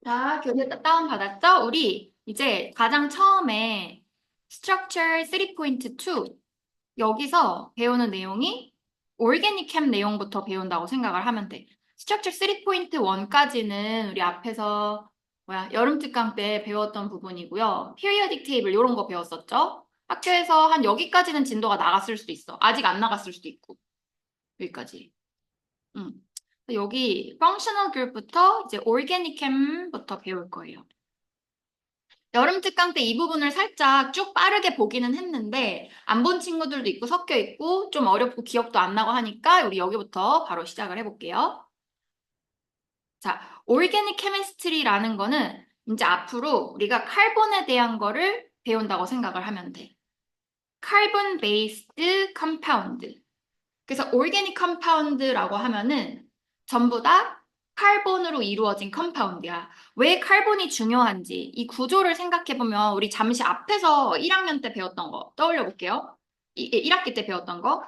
자, 교재 다운받았죠? 우리 이제 가장 처음에 Structure 3.2 여기서 배우는 내용이 Organic Chem 내용부터 배운다고 생각을 하면 돼. Structure 3.1까지는 우리 앞에서 여름 특강 때 배웠던 부분이고요. Periodic Table 이런 거 배웠었죠? 학교에서 한 여기까지는 진도가 나갔을 수도 있어. 아직 안 나갔을 수도 있고. 여기까지. 음. 여기 Functional Group부터 이제 Organic Chem부터 배울 거예요. 여름 특강 때 이 부분을 살짝 쭉 빠르게 보기는 했는데 안 본 친구들도 있고 섞여 있고 좀 어렵고 기억도 안 나고 하니까 우리 여기부터 바로 시작을 해볼게요. 자, Organic Chemistry라는 거는 이제 앞으로 우리가 칼본에 대한 거를 배운다고 생각을 하면 돼. Carbon Based Compound. 그래서 Organic Compound라고 하면은 전부 다 칼본으로 이루어진 컴파운드야. 왜 칼본이 중요한지 이 구조를 생각해보면 우리 잠시 앞에서 1학년 때 배웠던 거 떠올려 볼게요. 1학기 때 배웠던 거.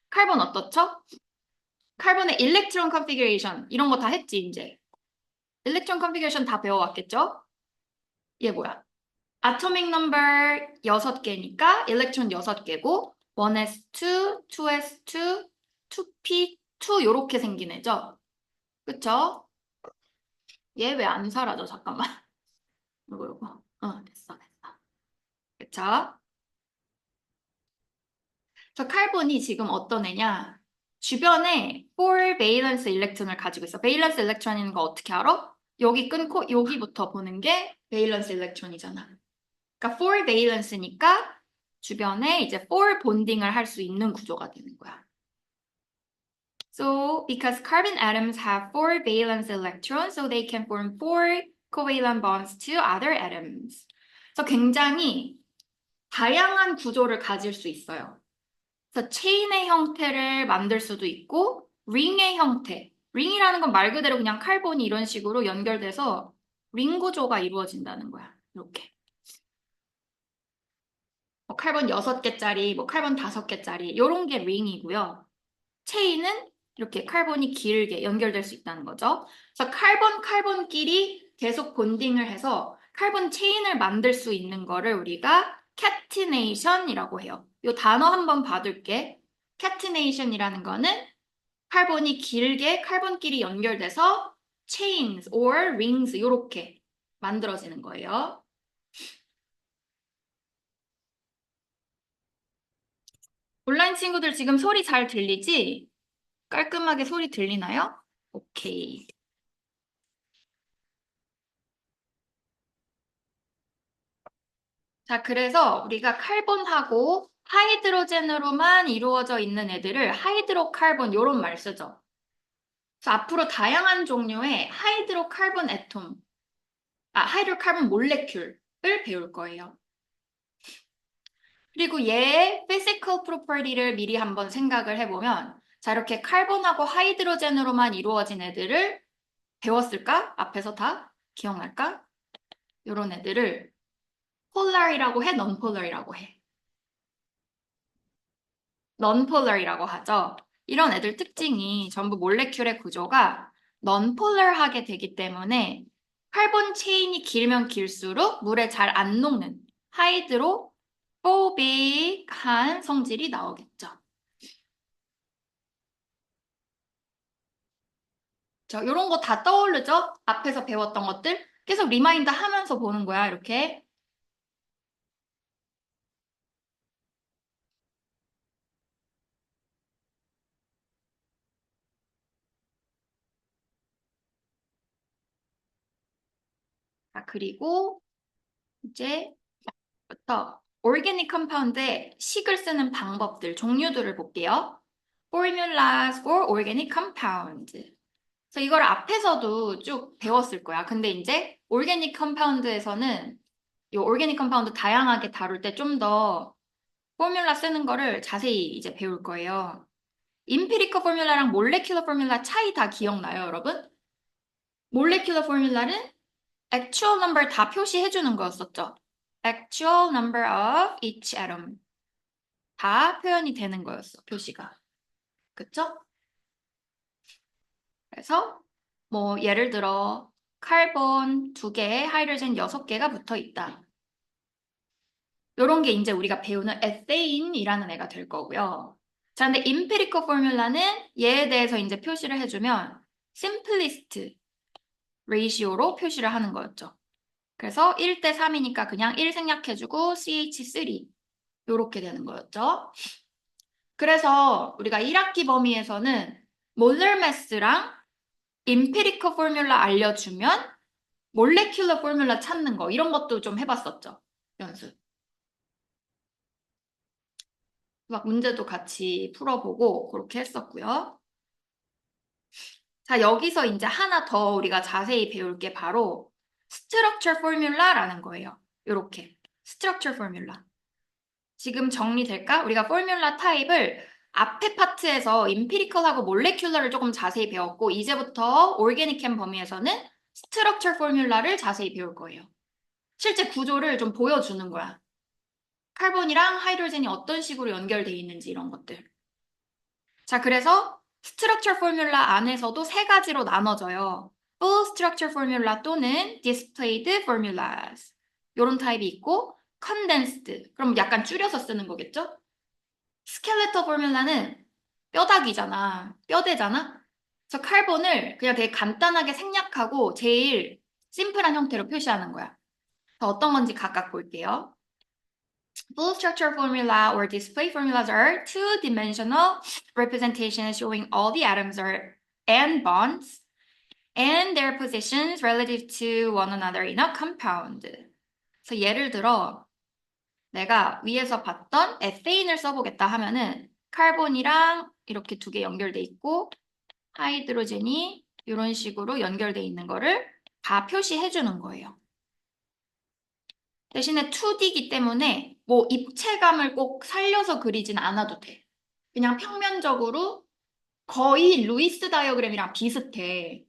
칼본 어떻죠? 칼본의 일렉트론 컨피규레이션 이런 거 다 했지 이제. 일렉트론 컨피규레이션 다 배워왔겠죠? 얘 뭐야? 아토믹 넘버 6개니까 일렉트론 6개고 1s2, 2s2, 2p2 요렇게 생긴 애죠? 그쵸? 얘 왜 안 사라져? 잠깐만. 요거. 됐어. 그쵸? 저 칼본이 지금 어떤 애냐? 주변에 4 베일런스 일렉트론을 가지고 있어. 베일런스 일렉트론인 거 어떻게 알아? 여기 끊고 여기부터 보는 게 베일런스 일렉트론이잖아. 그러니까 4 베일런스니까 주변에 이제 4 본딩을 할 수 있는 구조가 되는 거야. So, because carbon atoms have 4 valence electrons, so they can form 4 covalent bonds to other atoms. 그래서 굉장히 다양한 구조를 가질 수 있어요. 그래서 체인의 형태를 만들 수도 있고, 링의 형태. 링이라는 건 말 그대로 그냥 칼본이 이런 식으로 연결돼서 링 구조가 이루어진다는 거야. 이렇게. 뭐 칼본 6개짜리, 뭐 칼본 5개짜리, 이런 게 링이고요. 체인은 이렇게 칼본이 길게 연결될 수 있다는 거죠. 그래서 칼본끼리 계속 본딩을 해서 칼본 체인을 만들 수 있는 거를 우리가 catenation이라고 해요. 이 단어 한번 봐둘게. catenation이라는 거는 칼본이 길게 칼본끼리 연결돼서 chains or rings 이렇게 만들어지는 거예요. 온라인 친구들 지금 소리 잘 들리지? 깔끔하게 소리 들리나요? 오케이. 자, 그래서 우리가 칼본하고 하이드로젠으로만 이루어져 있는 애들을 하이드로칼본 요런 말 쓰죠. 그래서 앞으로 다양한 종류의 하이드로칼본 애톰, 하이드로칼본 몰레큘을 배울 거예요. 그리고 얘의 physical property를 미리 한번 생각을 해보면 자, 이렇게 칼본하고 하이드로젠으로만 이루어진 애들을 배웠을까? 앞에서 다 기억날까? 요런 애들을 폴라이라고 해, non-polar이라고 해. non-polar이라고 하죠. 이런 애들 특징이 전부 몰레큘의 구조가 non-polar하게 되기 때문에 카본 체인이 길면 길수록 물에 잘 안 녹는 하이드로포빅한 성질이 나오겠죠. 이런 거 다 떠오르죠? 앞에서 배웠던 것들 계속 리마인드 하면서 보는 거야, 이렇게. 자, 그리고 이제부터 organic compound의 식을 쓰는 방법들, 종류들을 볼게요. formulas for organic compound. 그래서 이걸 앞에서도 쭉 배웠을 거야. 근데 이제 organic compound에서는 이 organic compound 다양하게 다룰 때 좀 더 포뮬라 쓰는 거를 자세히 이제 배울 거예요. empirical formula랑 molecular formula 차이 다 기억나요, 여러분? molecular formula는 actual number 다 표시해 주는 거였었죠. actual number of each atom. 다 표현이 되는 거였어, 표시가. 그쵸? 그래서 뭐 예를 들어 카본 2개, 하이드로젠 6개가 붙어 있다. 요런 게 이제 우리가 배우는 에세인이라는 애가 될 거고요. 자, 근데 empirical formula는 얘에 대해서 이제 표시를 해주면 simplest ratio로 표시를 하는 거였죠. 그래서 1대 3이니까 그냥 1 생략해주고 CH3 요렇게 되는 거였죠. 그래서 우리가 1학기 범위에서는 몰레 매스랑 empirical formula 알려주면 molecular formula 찾는 거 이런 것도 좀 해봤었죠. 연습. 막 문제도 같이 풀어보고 그렇게 했었고요. 자, 여기서 이제 하나 더 우리가 자세히 배울 게 바로 structure formula라는 거예요. 이렇게 structure formula. 지금 정리될까? 우리가 포뮬라 타입을 앞에 파트에서 empirical하고 molecular를 조금 자세히 배웠고 이제부터 organic chem 범위에서는 structure formula를 자세히 배울 거예요. 실제 구조를 좀 보여주는 거야. 카본이랑 하이드로젠이 어떤 식으로 연결돼 있는지 이런 것들. 자, 그래서 structure formula 안에서도 세 가지로 나눠져요. full structure formula 또는 displayed formulas. 이런 타입이 있고 condensed. 그럼 약간 줄여서 쓰는 거겠죠? skeletal formula는 뼈다귀잖아. 뼈대잖아. 그래서 카본을 그냥 되게 간단하게 생략하고 제일 심플한 형태로 표시하는 거야. 어떤 건지 각각 볼게요. Full structure formula or display formulas are two-dimensional representations showing all the atoms and bonds and their positions relative to one another in a compound. 그래서 예를 들어 내가 위에서 봤던 에세인을 써보겠다 하면은 카본이랑 이렇게 2개 연결돼 있고 하이드로젠이 이런 식으로 연결돼 있는 거를 다 표시해 주는 거예요. 대신에 2D이기 때문에 뭐 입체감을 꼭 살려서 그리진 않아도 돼. 그냥 평면적으로 거의 루이스 다이어그램이랑 비슷해.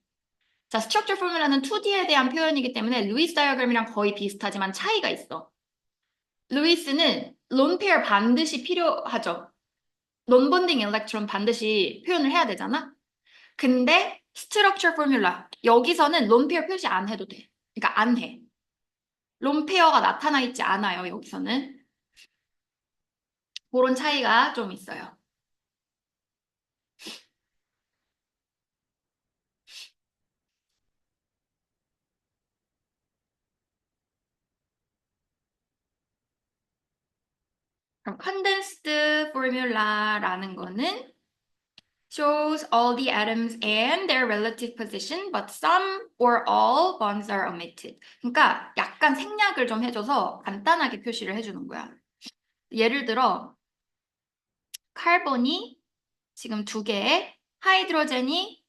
자, 스트럭처 포뮬라는 2D에 대한 표현이기 때문에 루이스 다이어그램이랑 거의 비슷하지만 차이가 있어. 루이스는 론 페어 반드시 필요하죠. 논본딩 일렉트론 반드시 표현을 해야 되잖아. 근데 스트럭처 포뮬라 여기서는 론 페어 표시 안 해도 돼. 그러니까 안 해. 론 페어가 나타나 있지 않아요. 여기서는. 그런 차이가 좀 있어요. 그럼 condensed formula라는 거는 shows all the atoms and their relative position, but some or all bonds are omitted. 그러니까 약간 생략을 좀 해줘서 간단하게 표시를 해주는 거야. 예를 들어 카본이 지금 2개에 하이드로젠이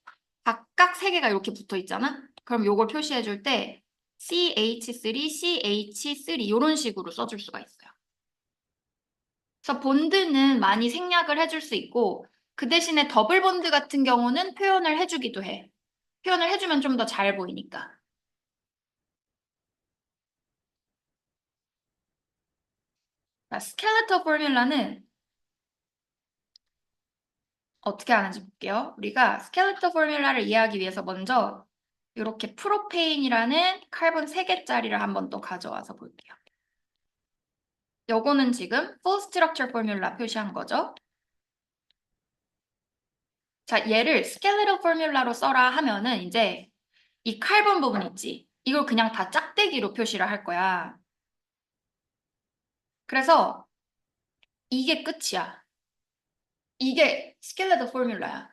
각각 3개가 이렇게 붙어 있잖아. 그럼 요걸 표시해 줄 때 CH3, CH3 이런 식으로 써줄 수가 있어요. 그래서 본드는 많이 생략을 해줄 수 있고 그 대신에 더블 본드 같은 경우는 표현을 해주기도 해. 표현을 해주면 좀 더 잘 보이니까. 스켈레터 포뮬라는 어떻게 하는지 볼게요. 우리가 스켈레터 포뮬라를 이해하기 위해서 먼저 이렇게 프로페인이라는 카본 3개짜리를 한번 또 가져와서 볼게요. 요거는 지금 full structure formula 표시한 거죠. 자, 얘를 skeletal formula로 써라 하면은 이제 이 카본 부분 있지? 이걸 그냥 다 짝대기로 표시를 할 거야. 그래서 이게 끝이야. 이게 skeletal formula야.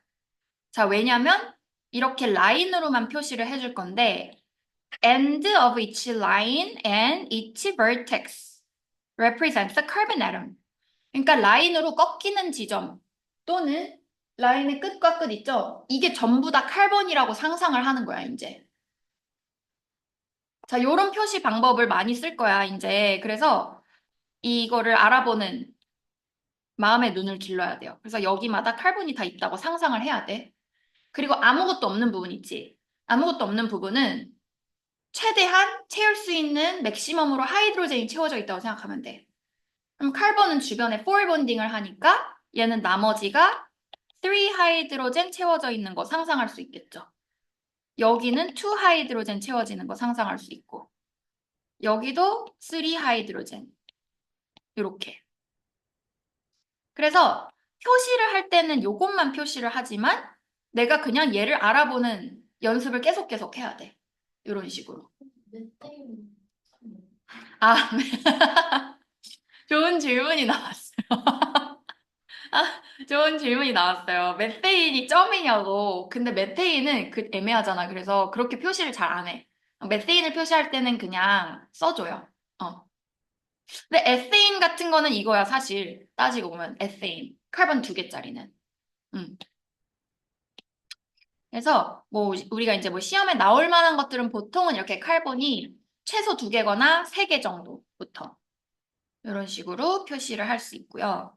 자, 왜냐면 이렇게 라인으로만 표시를 해줄 건데 end of each line and each vertex represents a carbon atom. 그러니까 라인으로 꺾이는 지점 또는 라인의 끝과 끝 있죠? 이게 전부 다 카본이라고 상상을 하는 거야, 이제. 자, 요런 표시 방법을 많이 쓸 거야, 이제. 그래서 이거를 알아보는 마음의 눈을 길러야 돼요. 그래서 여기마다 카본이 다 있다고 상상을 해야 돼. 그리고 아무것도 없는 부분 있지. 아무것도 없는 부분은 최대한 채울 수 있는 맥시멈으로 하이드로젠이 채워져 있다고 생각하면 돼. 그럼 카본은 주변에 4 본딩을 하니까 얘는 나머지가 3 하이드로젠 채워져 있는 거 상상할 수 있겠죠. 여기는 2 하이드로젠 채워지는 거 상상할 수 있고 여기도 3 하이드로젠 이렇게. 그래서 표시를 할 때는 요것만 표시를 하지만 내가 그냥 얘를 알아보는 연습을 계속 해야 돼. 이런 식으로. 아, 좋은 질문이 나왔어요. 좋은 질문이 나왔어요. 메테인이 점이냐고. 근데 메테인은 그 애매하잖아. 그래서 그렇게 표시를 잘 안 해. 메테인을 표시할 때는 그냥 써줘요. 어. 근데 에세인 같은 거는 이거야, 사실. 따지고 보면 에세인. 카본 2개짜리는. 그래서 뭐 우리가 이제 뭐 시험에 나올 만한 것들은 보통은 이렇게 칼본이 최소 2개거나 3개 정도부터 이런 식으로 표시를 할 수 있고요.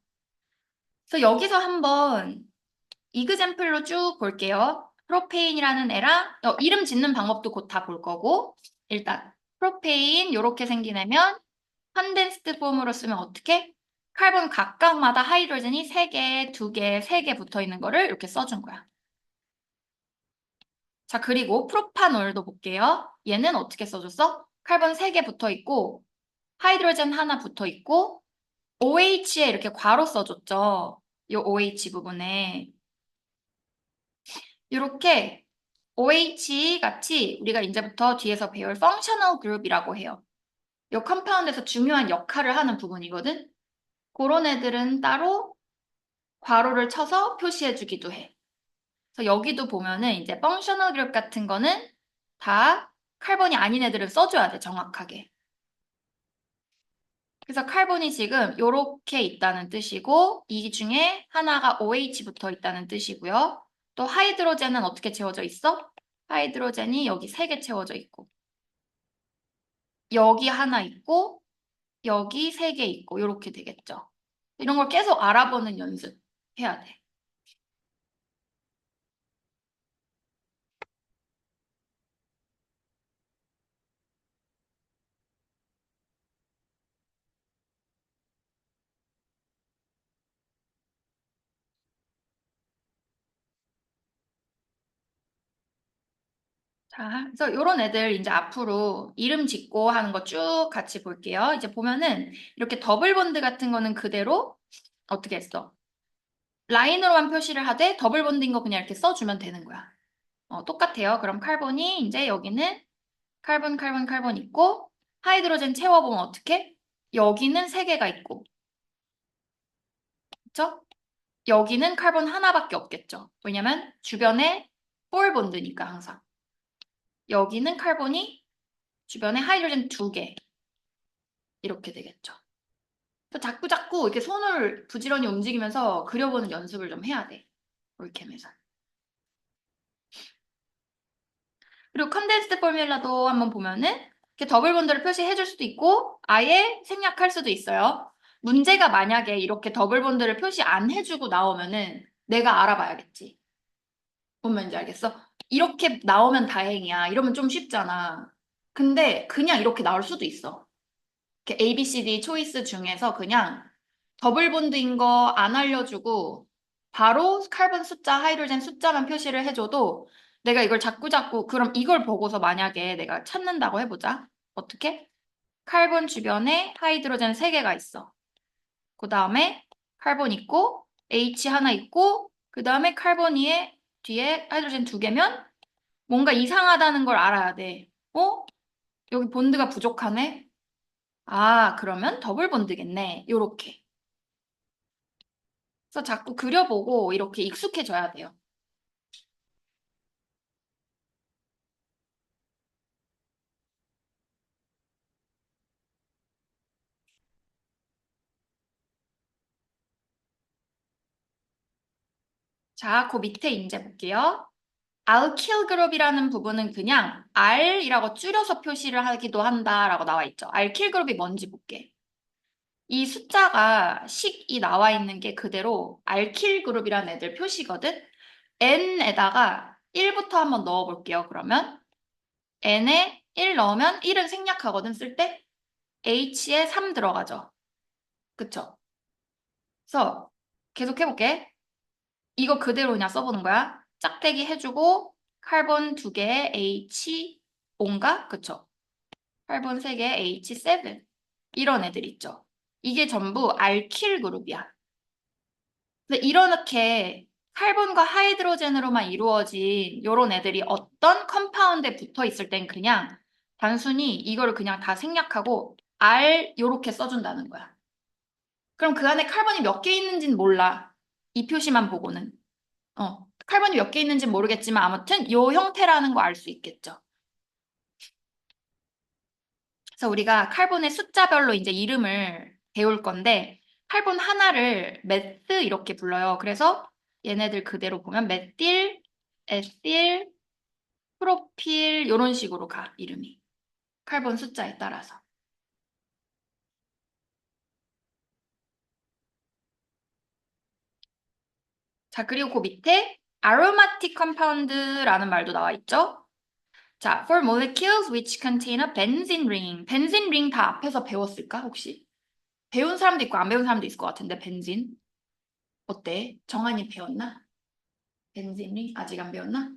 그래서 여기서 한번 이그젬플로 쭉 볼게요. 프로페인이라는 애랑 이름 짓는 방법도 곧 다 볼 거고 일단 프로페인 이렇게 생긴 애면 컨덴스드 폼으로 쓰면 어떻게? 칼본 각각마다 하이드로젠이 3개, 2개, 3개 붙어 있는 거를 이렇게 써준 거야. 자, 그리고 프로파놀도 볼게요. 얘는 어떻게 써줬어? 칼본 3개 붙어 있고 하이드로젠 하나 붙어 있고 OH에 이렇게 괄호 써줬죠. 이 OH 부분에 이렇게 OH 같이 우리가 이제부터 뒤에서 배울 펑셔널 그룹이라고 해요. 이 컴파운드에서 중요한 역할을 하는 부분이거든. 그런 애들은 따로 괄호를 쳐서 표시해주기도 해. 그래서 여기도 보면은 이제 펑셔널 그룹 같은 거는 다 칼본이 아닌 애들을 써줘야 돼, 정확하게. 그래서 칼본이 지금 이렇게 있다는 뜻이고 이 중에 하나가 OH 붙어 있다는 뜻이고요. 또 하이드로젠은 어떻게 채워져 있어? 하이드로젠이 여기 3개 채워져 있고 여기 하나 있고 여기 3개 있고 이렇게 되겠죠. 이런 걸 계속 알아보는 연습 해야 돼. 자, 그래서 이런 애들 이제 앞으로 이름 짓고 하는 거 쭉 같이 볼게요. 이제 보면은 이렇게 더블 본드 같은 거는 그대로 어떻게 했어? 라인으로만 표시를 하되 더블 본드인 거 그냥 이렇게 써주면 되는 거야. 똑같아요. 그럼 칼본이 이제 여기는 칼본, 칼본, 칼본 있고 하이드로젠 채워보면 어떻게? 여기는 3개가 있고 그쵸? 여기는 칼본 하나밖에 없겠죠. 왜냐면 주변에 4 본드니까 항상. 여기는 칼본이 주변에 하이드로젠 2개 이렇게 되겠죠. 그래서 자꾸 이렇게 손을 부지런히 움직이면서 그려보는 연습을 좀 해야 돼. 올캠에서. 그리고 컨덴스드 포뮬라도 한번 보면은 이렇게 더블 본드를 표시해 줄 수도 있고 아예 생략할 수도 있어요. 문제가 만약에 이렇게 더블 본드를 표시 안 해주고 나오면은 내가 알아봐야겠지. 뭔 말인지 알겠어? 이렇게 나오면 다행이야. 이러면 좀 쉽잖아. 근데 그냥 이렇게 나올 수도 있어. 이렇게 A, B, C, D 초이스 중에서 그냥 더블 본드인 거 안 알려주고 바로 칼본 숫자, 하이드로젠 숫자만 표시를 해줘도 내가 이걸 자꾸 그럼 이걸 보고서 만약에 내가 찾는다고 해보자. 어떻게? 칼본 주변에 하이드로젠 3개가 있어. 그 다음에 칼본 있고 H 하나 있고 그 다음에 칼본 위에 뒤에 하이드로젠 2개면 뭔가 이상하다는 걸 알아야 돼. 여기 본드가 부족하네? 아, 그러면 더블 본드겠네. 요렇게. 그래서 자꾸 그려보고 이렇게 익숙해져야 돼요. 자, 그 밑에 이제 볼게요. 알킬 그룹이라는 부분은 그냥 R이라고 줄여서 표시를 하기도 한다라고 나와 있죠. 알킬 그룹이 뭔지 볼게. 이 숫자가 식이 나와 있는 게 그대로 알킬 그룹이라는 애들 표시거든. N에다가 1부터 한번 넣어 볼게요. 그러면 N에 1 넣으면 1은 생략하거든 쓸 때. H에 3 들어가죠. 그쵸? 그래서 계속 해볼게. 이거 그대로 그냥 써보는 거야. 짝대기 해주고 카본 2개에 H5인가? 그쵸? 카본 3개에 H7. 이런 애들 있죠. 이게 전부 알킬 그룹이야. 근데 이렇게 카본과 하이드로젠으로만 이루어진 이런 애들이 어떤 컴파운드에 붙어 있을 땐 그냥 단순히 이거를 그냥 다 생략하고 R 요렇게 써준다는 거야. 그럼 그 안에 카본이 몇 개 있는지는 몰라. 이 표시만 보고는. 카본이 몇 개 있는지는 모르겠지만 아무튼 요 형태라는 거 알 수 있겠죠. 그래서 우리가 카본의 숫자별로 이제 이름을 배울 건데 카본 하나를 메스 이렇게 불러요. 그래서 얘네들 그대로 보면 메틸, 에틸, 프로필 이런 식으로 가 이름이. 카본 숫자에 따라서. 자, 그리고 그 밑에 aromatic compound라는 말도 나와 있죠. 자, for molecules which contain a benzene ring. 벤진 링 다 앞에서 배웠을까 혹시? 배운 사람도 있고 안 배운 사람도 있을 것 같은데 벤진. 어때? 정한이 배웠나? 벤진 링 아직 안 배웠나?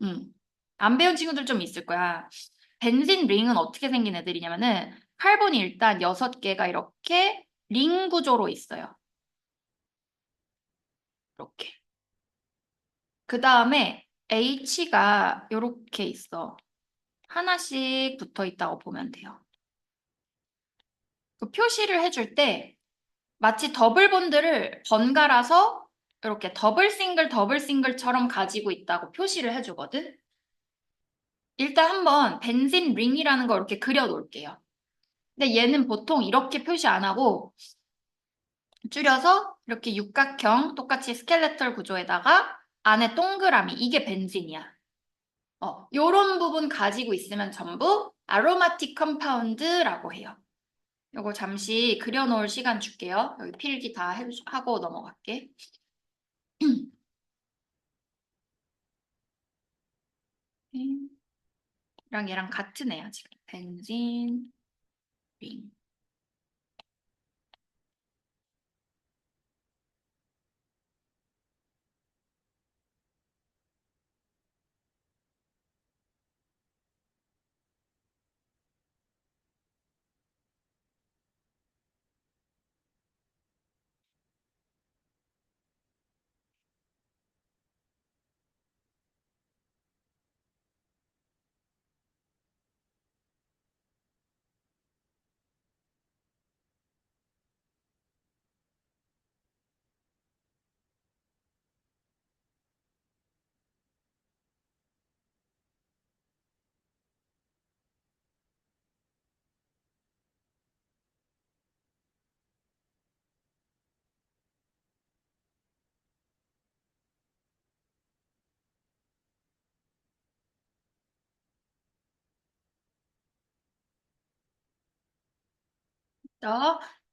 응. 안 배운 친구들 좀 있을 거야. 벤진 링은 어떻게 생긴 애들이냐면은 카본이 일단 6개가 이렇게 링 구조로 있어요. 이렇게. 그 다음에 H가 이렇게 있어. 하나씩 붙어 있다고 보면 돼요. 그 표시를 해줄 때 마치 더블 본드를 번갈아서 이렇게 더블 싱글처럼 가지고 있다고 표시를 해주거든. 일단 한번 벤진 링이라는 거 이렇게 그려 놓을게요. 근데 얘는 보통 이렇게 표시 안 하고 줄여서 이렇게 육각형 똑같이 스켈레털 구조에다가 안에 동그라미 이게 벤진이야. 요런 부분 가지고 있으면 전부 아로마틱 컴파운드라고 해요. 요거 잠시 그려놓을 시간 줄게요. 여기 필기 다 하고 넘어갈게. 얘랑 같은 애야 지금. 벤진 링.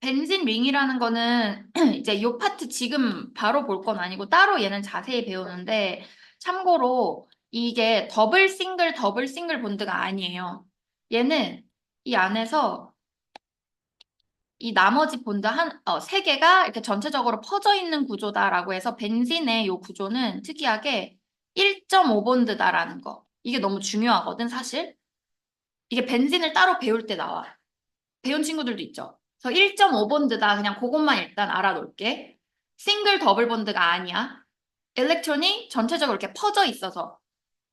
벤진 링이라는 거는 이제 요 파트 지금 바로 볼 건 아니고 따로 얘는 자세히 배우는데 참고로 이게 더블 싱글 본드가 아니에요. 얘는 이 안에서 이 나머지 본드 세 개가 이렇게 전체적으로 퍼져 있는 구조다라고 해서 벤진의 요 구조는 특이하게 1.5 본드다라는 거. 이게 너무 중요하거든, 사실. 이게 벤진을 따로 배울 때 나와. 배운 친구들도 있죠. 그래서 1.5 본드다. 그냥 그것만 일단 알아놓을게. 싱글 더블 본드가 아니야. 일렉트론이 전체적으로 이렇게 퍼져 있어서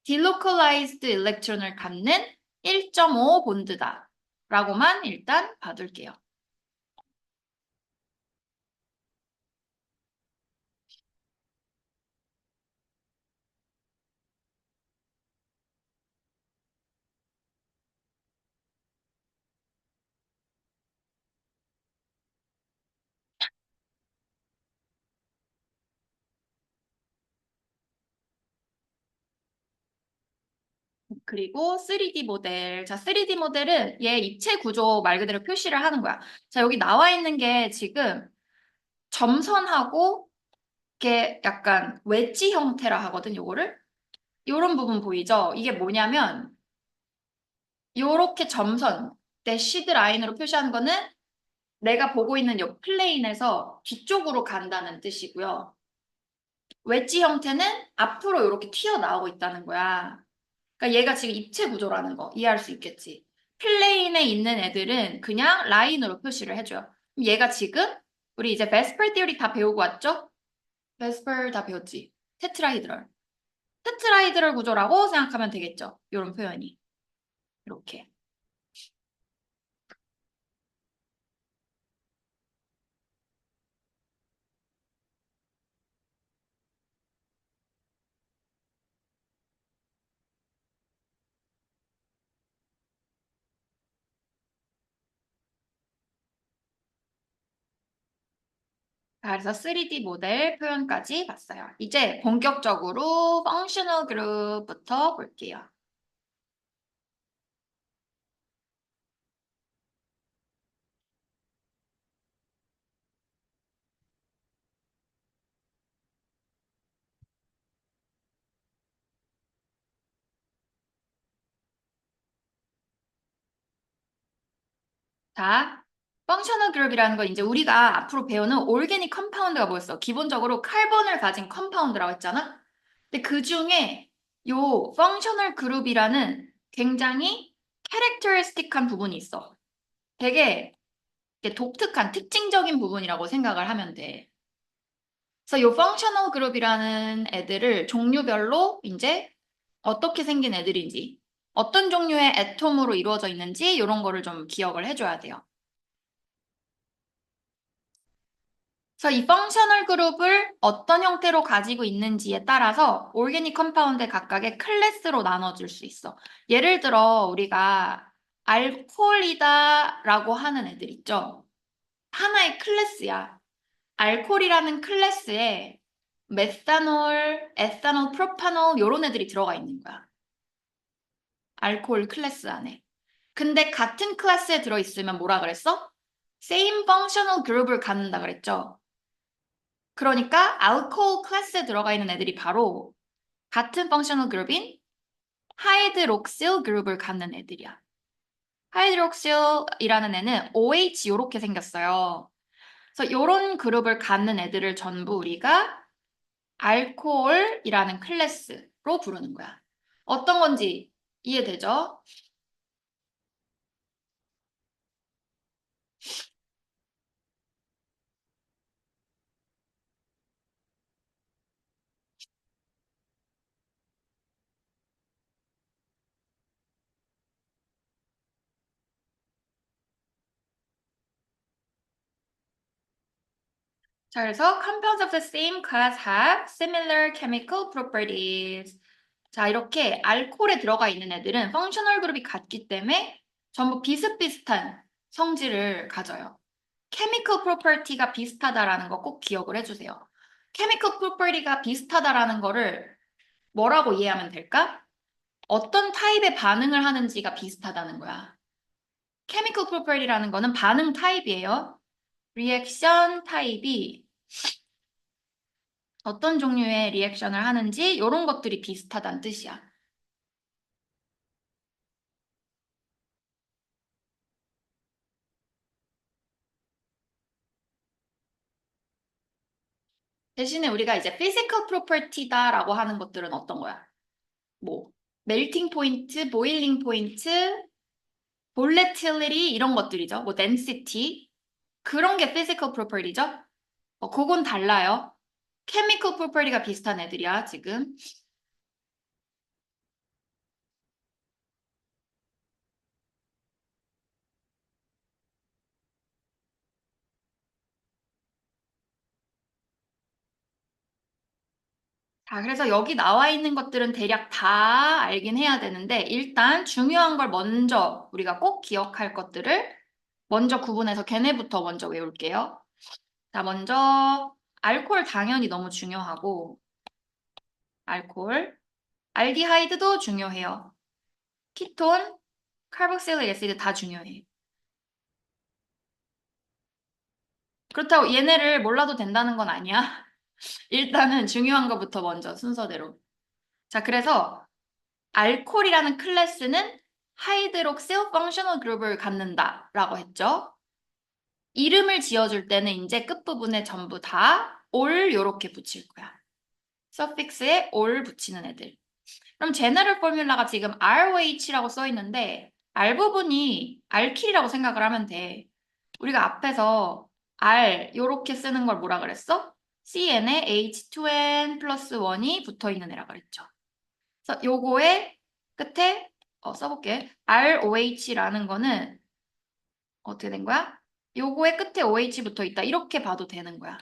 delocalized 일렉트론을 갖는 1.5 본드다. 라고만 일단 봐둘게요. 그리고 3D 모델. 자, 3D 모델은 얘 입체 구조 말 그대로 표시를 하는 거야. 자, 여기 나와 있는 게 지금 점선하고 이게 약간 웨지 형태라 하거든, 요거를. 요런 부분 보이죠? 이게 뭐냐면 요렇게 점선, 대시드 라인으로 표시하는 거는 내가 보고 있는 요 플레인에서 뒤쪽으로 간다는 뜻이고요. 웨지 형태는 앞으로 이렇게 튀어나오고 있다는 거야. 그러니까 얘가 지금 입체 구조라는 거 이해할 수 있겠지. 플레인에 있는 애들은 그냥 라인으로 표시를 해줘요. 그럼 얘가 지금 우리 이제 베스퍼 티오리 다 배우고 왔죠? 베스퍼 다 배웠지? 테트라히드럴. 테트라히드럴 구조라고 생각하면 되겠죠? 이런 표현이. 이렇게. 자, 그래서 3D 모델 표현까지 봤어요. 이제 본격적으로 펑셔널 그룹부터 볼게요. 자, 펑셔널 그룹이라는 건 이제 우리가 앞으로 배우는 오르게닉 컴파운드가 뭐였어? 기본적으로 카본을 가진 컴파운드라고 했잖아? 근데 그 중에 요 펑셔널 그룹이라는 굉장히 캐릭터리스틱한 부분이 있어. 되게 이게 독특한 특징적인 부분이라고 생각을 하면 돼. 그래서 요 펑셔널 그룹이라는 애들을 종류별로 이제 어떻게 생긴 애들인지, 어떤 종류의 애톰으로 이루어져 있는지 이런 거를 좀 기억을 해줘야 돼요. 그래서 이 펑셔널 그룹을 어떤 형태로 가지고 있는지에 따라서 오르게닉 컴파운드 각각의 클래스로 나눠줄 수 있어. 예를 들어 우리가 알코올이다라고 하는 애들 있죠. 하나의 클래스야. 알코올이라는 클래스에 메탄올, 에탄올, 프로파놀 이런 애들이 들어가 있는 거야. 알코올 클래스 안에. 근데 같은 클래스에 들어있으면 뭐라 그랬어? same functional group을 갖는다 그랬죠. 그러니까 알코올 클래스에 들어가 있는 애들이 바로 같은 functional group인 하이드록실 그룹을 갖는 애들이야. 하이드록실이라는 애는 OH 이렇게 생겼어요. 그래서 이런 그룹을 갖는 애들을 전부 우리가 알코올이라는 클래스로 부르는 거야. 어떤 건지 이해되죠? 자, 그래서 compounds of the same class have similar chemical properties. 자, 이렇게 알코올에 들어가 있는 애들은 functional 그룹이 같기 때문에 전부 비슷비슷한 성질을 가져요. chemical property가 비슷하다라는 거 꼭 기억을 해주세요. chemical property가 비슷하다라는 거를 뭐라고 이해하면 될까? 어떤 타입의 반응을 하는지가 비슷하다는 거야. chemical property라는 거는 반응 타입이에요. 리액션 타입이 어떤 종류의 리액션을 하는지 이런 것들이 비슷하다는 뜻이야. 대신에 우리가 이제 physical property다라고 하는 것들은 어떤 거야? 뭐 melting point, boiling point, volatility 이런 것들이죠. 뭐 density 그런 게 physical property죠. 그건 달라요. chemical property가 비슷한 애들이야, 지금. 자, 그래서 여기 나와 있는 것들은 대략 다 알긴 해야 되는데, 일단 중요한 걸 먼저 우리가 꼭 기억할 것들을 먼저 구분해서 걔네부터 먼저 외울게요. 자, 먼저 알코올 당연히 너무 중요하고, 알코올, 알디하이드도 중요해요. 키톤, 카르복실릭 애시드 다 중요해. 그렇다고 얘네를 몰라도 된다는 건 아니야. 일단은 중요한 것부터 먼저 순서대로. 자, 그래서 알콜이라는 클래스는 하이드록실 펑셔널 그룹을 갖는다라고 했죠. 이름을 지어줄 때는 이제 끝부분에 전부 다 올 요렇게 붙일 거야. 서픽스에 올 붙이는 애들. 그럼 제너럴 포뮬라가 지금 ROH라고 써 있는데 R 부분이 알킬이라고 생각을 하면 돼. 우리가 앞에서 R 요렇게 쓰는 걸 뭐라 그랬어? CN에 H2N 플러스 1이 붙어 있는 애라 그랬죠. 그래서 요거의 끝에 써볼게. ROH라는 거는 어떻게 된 거야? 요거의 끝에 OH 붙어 있다. 이렇게 봐도 되는 거야.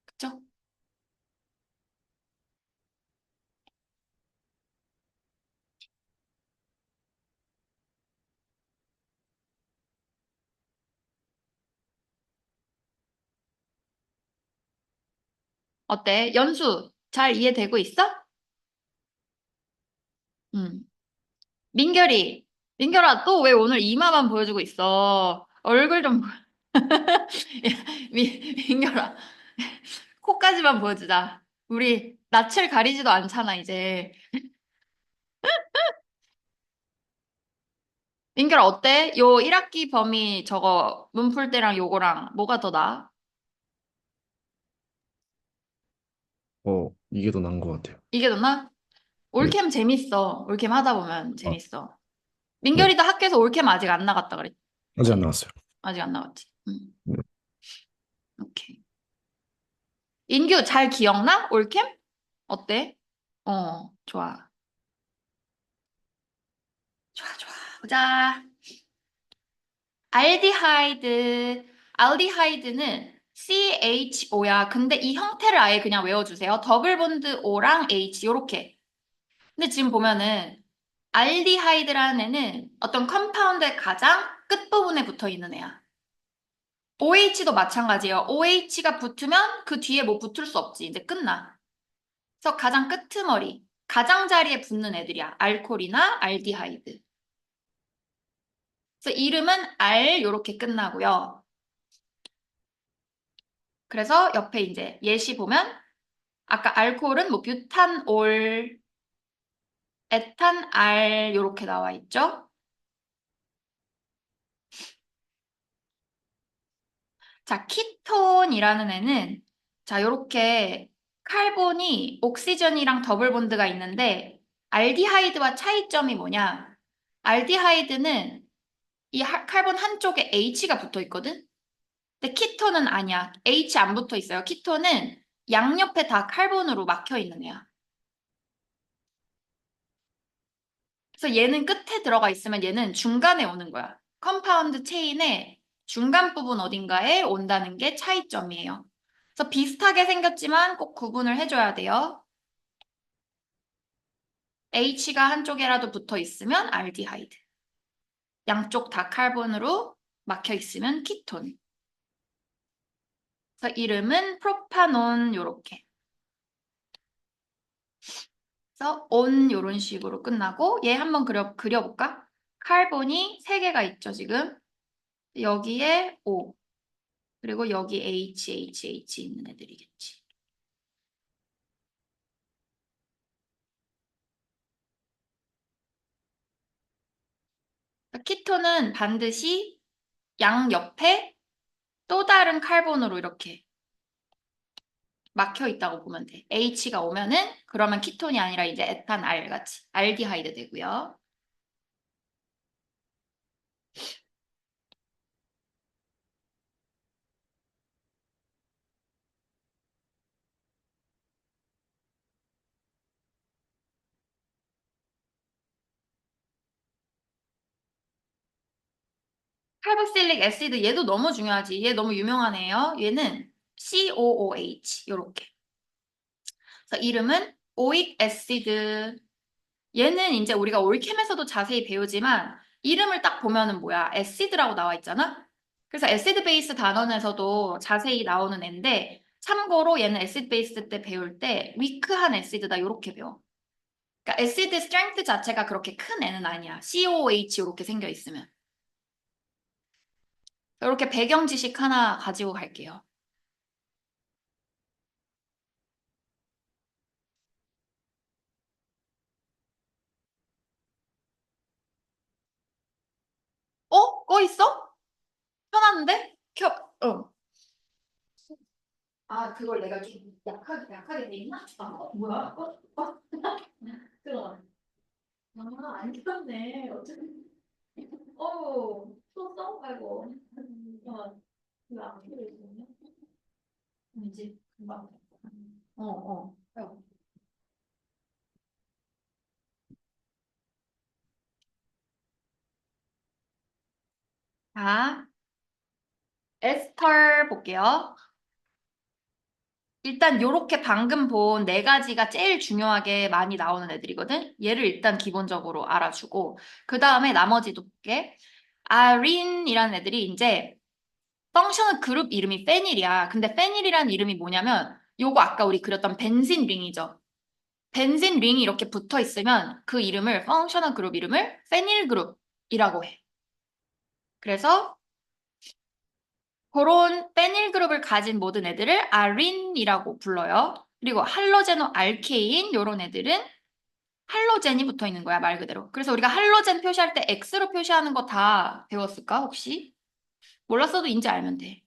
그쵸? 어때? 연수 잘 이해되고 있어? 응. 민결이, 민결아, 또 왜 오늘 이마만 보여주고 있어? 얼굴 좀, 민결아, 코까지만 보여주자. 우리 낯을 가리지도 않잖아, 이제. 민결아, 어때? 요 1학기 범위 저거 문풀 때랑 요거랑 뭐가 더 나아? 이게 더 나은 것 같아요. 이게 더 나아? 네. 올캠 재밌어. 올캠 하다 보면 아, 재밌어. 네. 민결이도 학교에서 올캠 아직 안 나갔다 아직 안 그랬지? 나왔어요. 아직 안 나갔지? 네. 오케이. 인규 잘 기억나? 올캠? 어때? 좋아. 좋아, 좋아. 보자. 알디하이드는 CHO야. 근데 이 형태를 아예 그냥 외워주세요. 더블 본드 O랑 H 요렇게. 근데 지금 보면은 알디하이드라는 애는 어떤 컴파운드의 가장 끝부분에 붙어 있는 애야. OH도 마찬가지예요. OH가 붙으면 그 뒤에 뭐 붙을 수 없지. 이제 끝나. 그래서 가장 끄트머리, 가장자리에 붙는 애들이야. 알코올이나 알디하이드. 그래서 이름은 알 요렇게 끝나고요. 그래서 옆에 이제 예시 보면 아까 알코올은 뭐 뷰탄올, 에탄알 요렇게 나와 있죠. 자, 키톤이라는 애는 자, 요렇게 칼본이 옥시전이랑 더블 본드가 있는데 알디하이드와 차이점이 뭐냐? 알디하이드는 이 칼본 한쪽에 H가 붙어 있거든. 근데 키톤은 아니야. H 안 붙어 있어요. 키톤은 양옆에 다 칼본으로 막혀 있는 애야. 그래서 얘는 끝에 들어가 있으면 얘는 중간에 오는 거야. 컴파운드 체인의 중간 부분 어딘가에 온다는 게 차이점이에요. 그래서 비슷하게 생겼지만 꼭 구분을 해줘야 돼요. H가 한쪽에라도 붙어 있으면 알디하이드. 양쪽 다 카본으로 막혀 있으면 키톤. 그래서 이름은 프로파논 요렇게. 그래서 온 요런 식으로 끝나고 얘 한번 그려볼까? 카본이 3개가 있죠, 지금. 여기에 O. 그리고 여기 H 있는 애들이겠지. 키톤은 반드시 양옆에 또 다른 칼본으로 이렇게 막혀 있다고 보면 돼. H가 오면은 그러면 키톤이 아니라 이제 에탄알 같이 알디하이드 되고요. 칼복실릭 애시드 얘도 너무 중요하지. 얘 너무 유명한 애예요. 얘는 COOH 요렇게. 그래서 이름은 오익 애시드. 얘는 이제 우리가 올캠에서도 자세히 배우지만 이름을 딱 보면은 뭐야? 애시드라고 나와 있잖아. 그래서 애시드 베이스 단원에서도 자세히 나오는 애인데 참고로 얘는 애시드 베이스 때 배울 때 위크한 애시드다 요렇게 배워. 그러니까 애시드 스트렝스 자체가 그렇게 큰 애는 아니야. COOH 이렇게 생겨 있으면. 이렇게 배경 지식 하나 가지고 갈게요. 꺼 있어? 편한데? 어. 아, 그걸 내가 이렇게 약하게 돼 있나? 아, 뭐야? 들어가. 아, 안 켰네. 어쨌든. 또 아이고. 이거 안 켜져 있었네. 이제 금방. 아이고. 자, 에스터 볼게요. 일단 요렇게 방금 본 네 가지가 제일 중요하게 많이 나오는 애들이거든. 얘를 일단 기본적으로 알아주고 그 다음에 나머지도 볼게. 아린이라는 애들이 이제 펑셔널 그룹 이름이 페닐이야. 근데 페닐이라는 이름이 뭐냐면 요거 아까 우리 그렸던 벤진 링이죠. 벤진 링이 이렇게 붙어 있으면 그 이름을 펑셔널 그룹 이름을 페닐 그룹이라고 해. 그래서 그런 페닐 그룹을 가진 모든 애들을 아린이라고 불러요. 그리고 할로제노 알케인 요런 애들은 할로젠이 붙어 있는 거야, 말 그대로. 그래서 우리가 할로젠 표시할 때 X로 표시하는 거 다 배웠을까, 혹시? 몰랐어도 인지 알면 돼.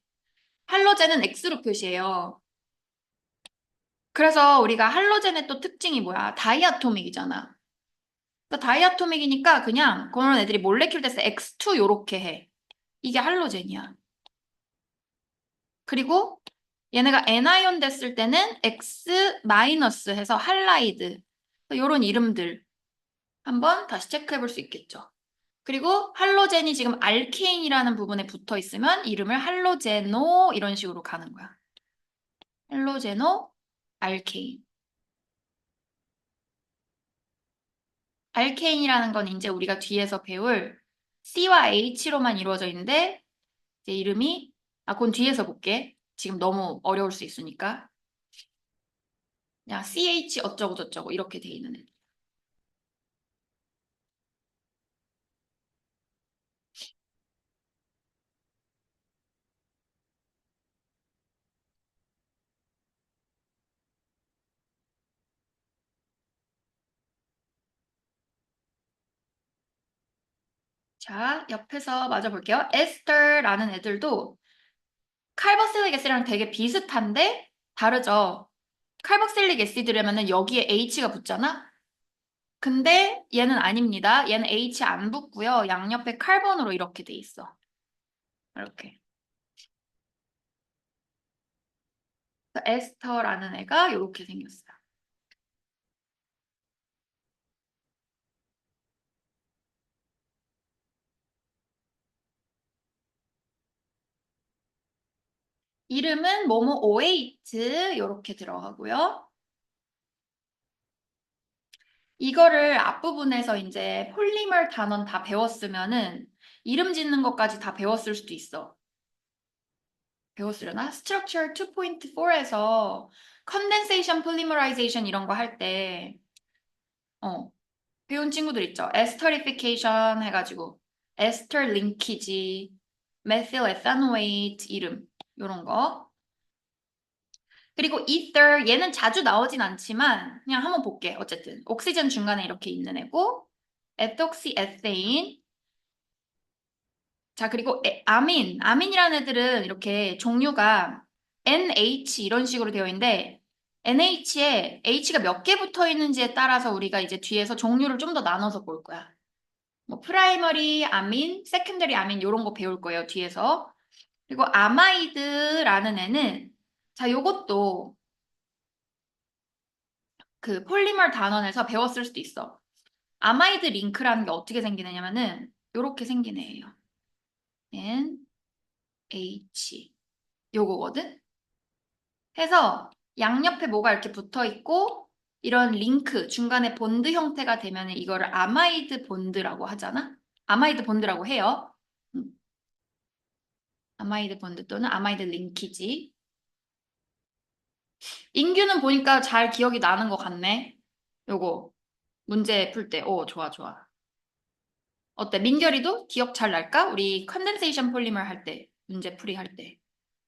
할로젠은 X로 표시해요. 그래서 우리가 할로젠의 또 특징이 뭐야? 다이아토믹이잖아. 그러니까 다이아토믹이니까 그냥 그런 애들이 몰레큘 됐을 때 X2 요렇게 해. 이게 할로젠이야. 그리고 얘네가 애나이온 됐을 때는 X 마이너스 해서 할라이드. 요런 이름들 한번 다시 체크해 볼 수 있겠죠. 그리고 할로젠이 지금 알케인이라는 부분에 붙어 있으면 이름을 할로제노 이런 식으로 가는 거야. 할로제노 알케인. 알케인이라는 건 이제 우리가 뒤에서 배울 C와 H로만 이루어져 있는데 이제 이름이 그건 뒤에서 볼게. 지금 너무 어려울 수 있으니까. 그냥 CH 어쩌고 저쩌고 이렇게 돼 있는 애. 자, 옆에서 마저 볼게요. 에스터라는 애들도 칼보실릭 애시드랑 되게 비슷한데 다르죠. 칼복실릭 애시드라면은 여기에 H가 붙잖아? 근데 얘는 아닙니다. 얘는 H 안 붙고요. 양옆에 칼본으로 이렇게 돼 있어. 이렇게. 그래서 에스터라는 애가 이렇게 생겼어요. 이름은 뭐뭐 OH 이렇게 들어가고요. 이거를 앞부분에서 이제 폴리머 단원 다 배웠으면은 이름 짓는 것까지 다 배웠을 수도 있어. 배웠으려나? Structure 2.4에서 Condensation Polymerization 이런 거 할 때, 배운 친구들 있죠. 에스터리피케이션 해가지고, 에스터 링키지, 메틸 에탄오에이트 이름, 요런 거. 그리고 ether, 얘는 자주 나오진 않지만, 그냥 한번 볼게. 어쨌든. 옥시전 중간에 이렇게 있는 애고, 에톡시 에세인, 자, 그리고 아민이라는 애들은 이렇게 종류가 NH 이런 식으로 되어 있는데 NH에 H가 몇 개 붙어 있는지에 따라서 우리가 이제 뒤에서 종류를 좀 더 나눠서 볼 거야. 뭐 프라이머리 아민, 세컨더리 아민 이런 거 배울 거예요, 뒤에서. 그리고 아마이드라는 애는 자, 요것도 그 폴리머 단원에서 배웠을 수도 있어. 아마이드 링크라는 게 어떻게 생기느냐면은 요렇게 생긴 애예요. N, H. 요거거든? 해서 양옆에 뭐가 이렇게 붙어 있고 이런 링크 중간에 본드 형태가 되면 이거를 아마이드 본드라고 하잖아. 아마이드 본드라고 해요. 음, 아마이드 본드 또는 아마이드 링키지. 인규는 보니까 잘 기억이 나는 것 같네. 요거 문제 풀 때. 오, 좋아, 좋아. 어때? 민결이도 기억 잘 날까? 우리 컨덴세이션 폴리머 할 때, 문제 풀이 할 때.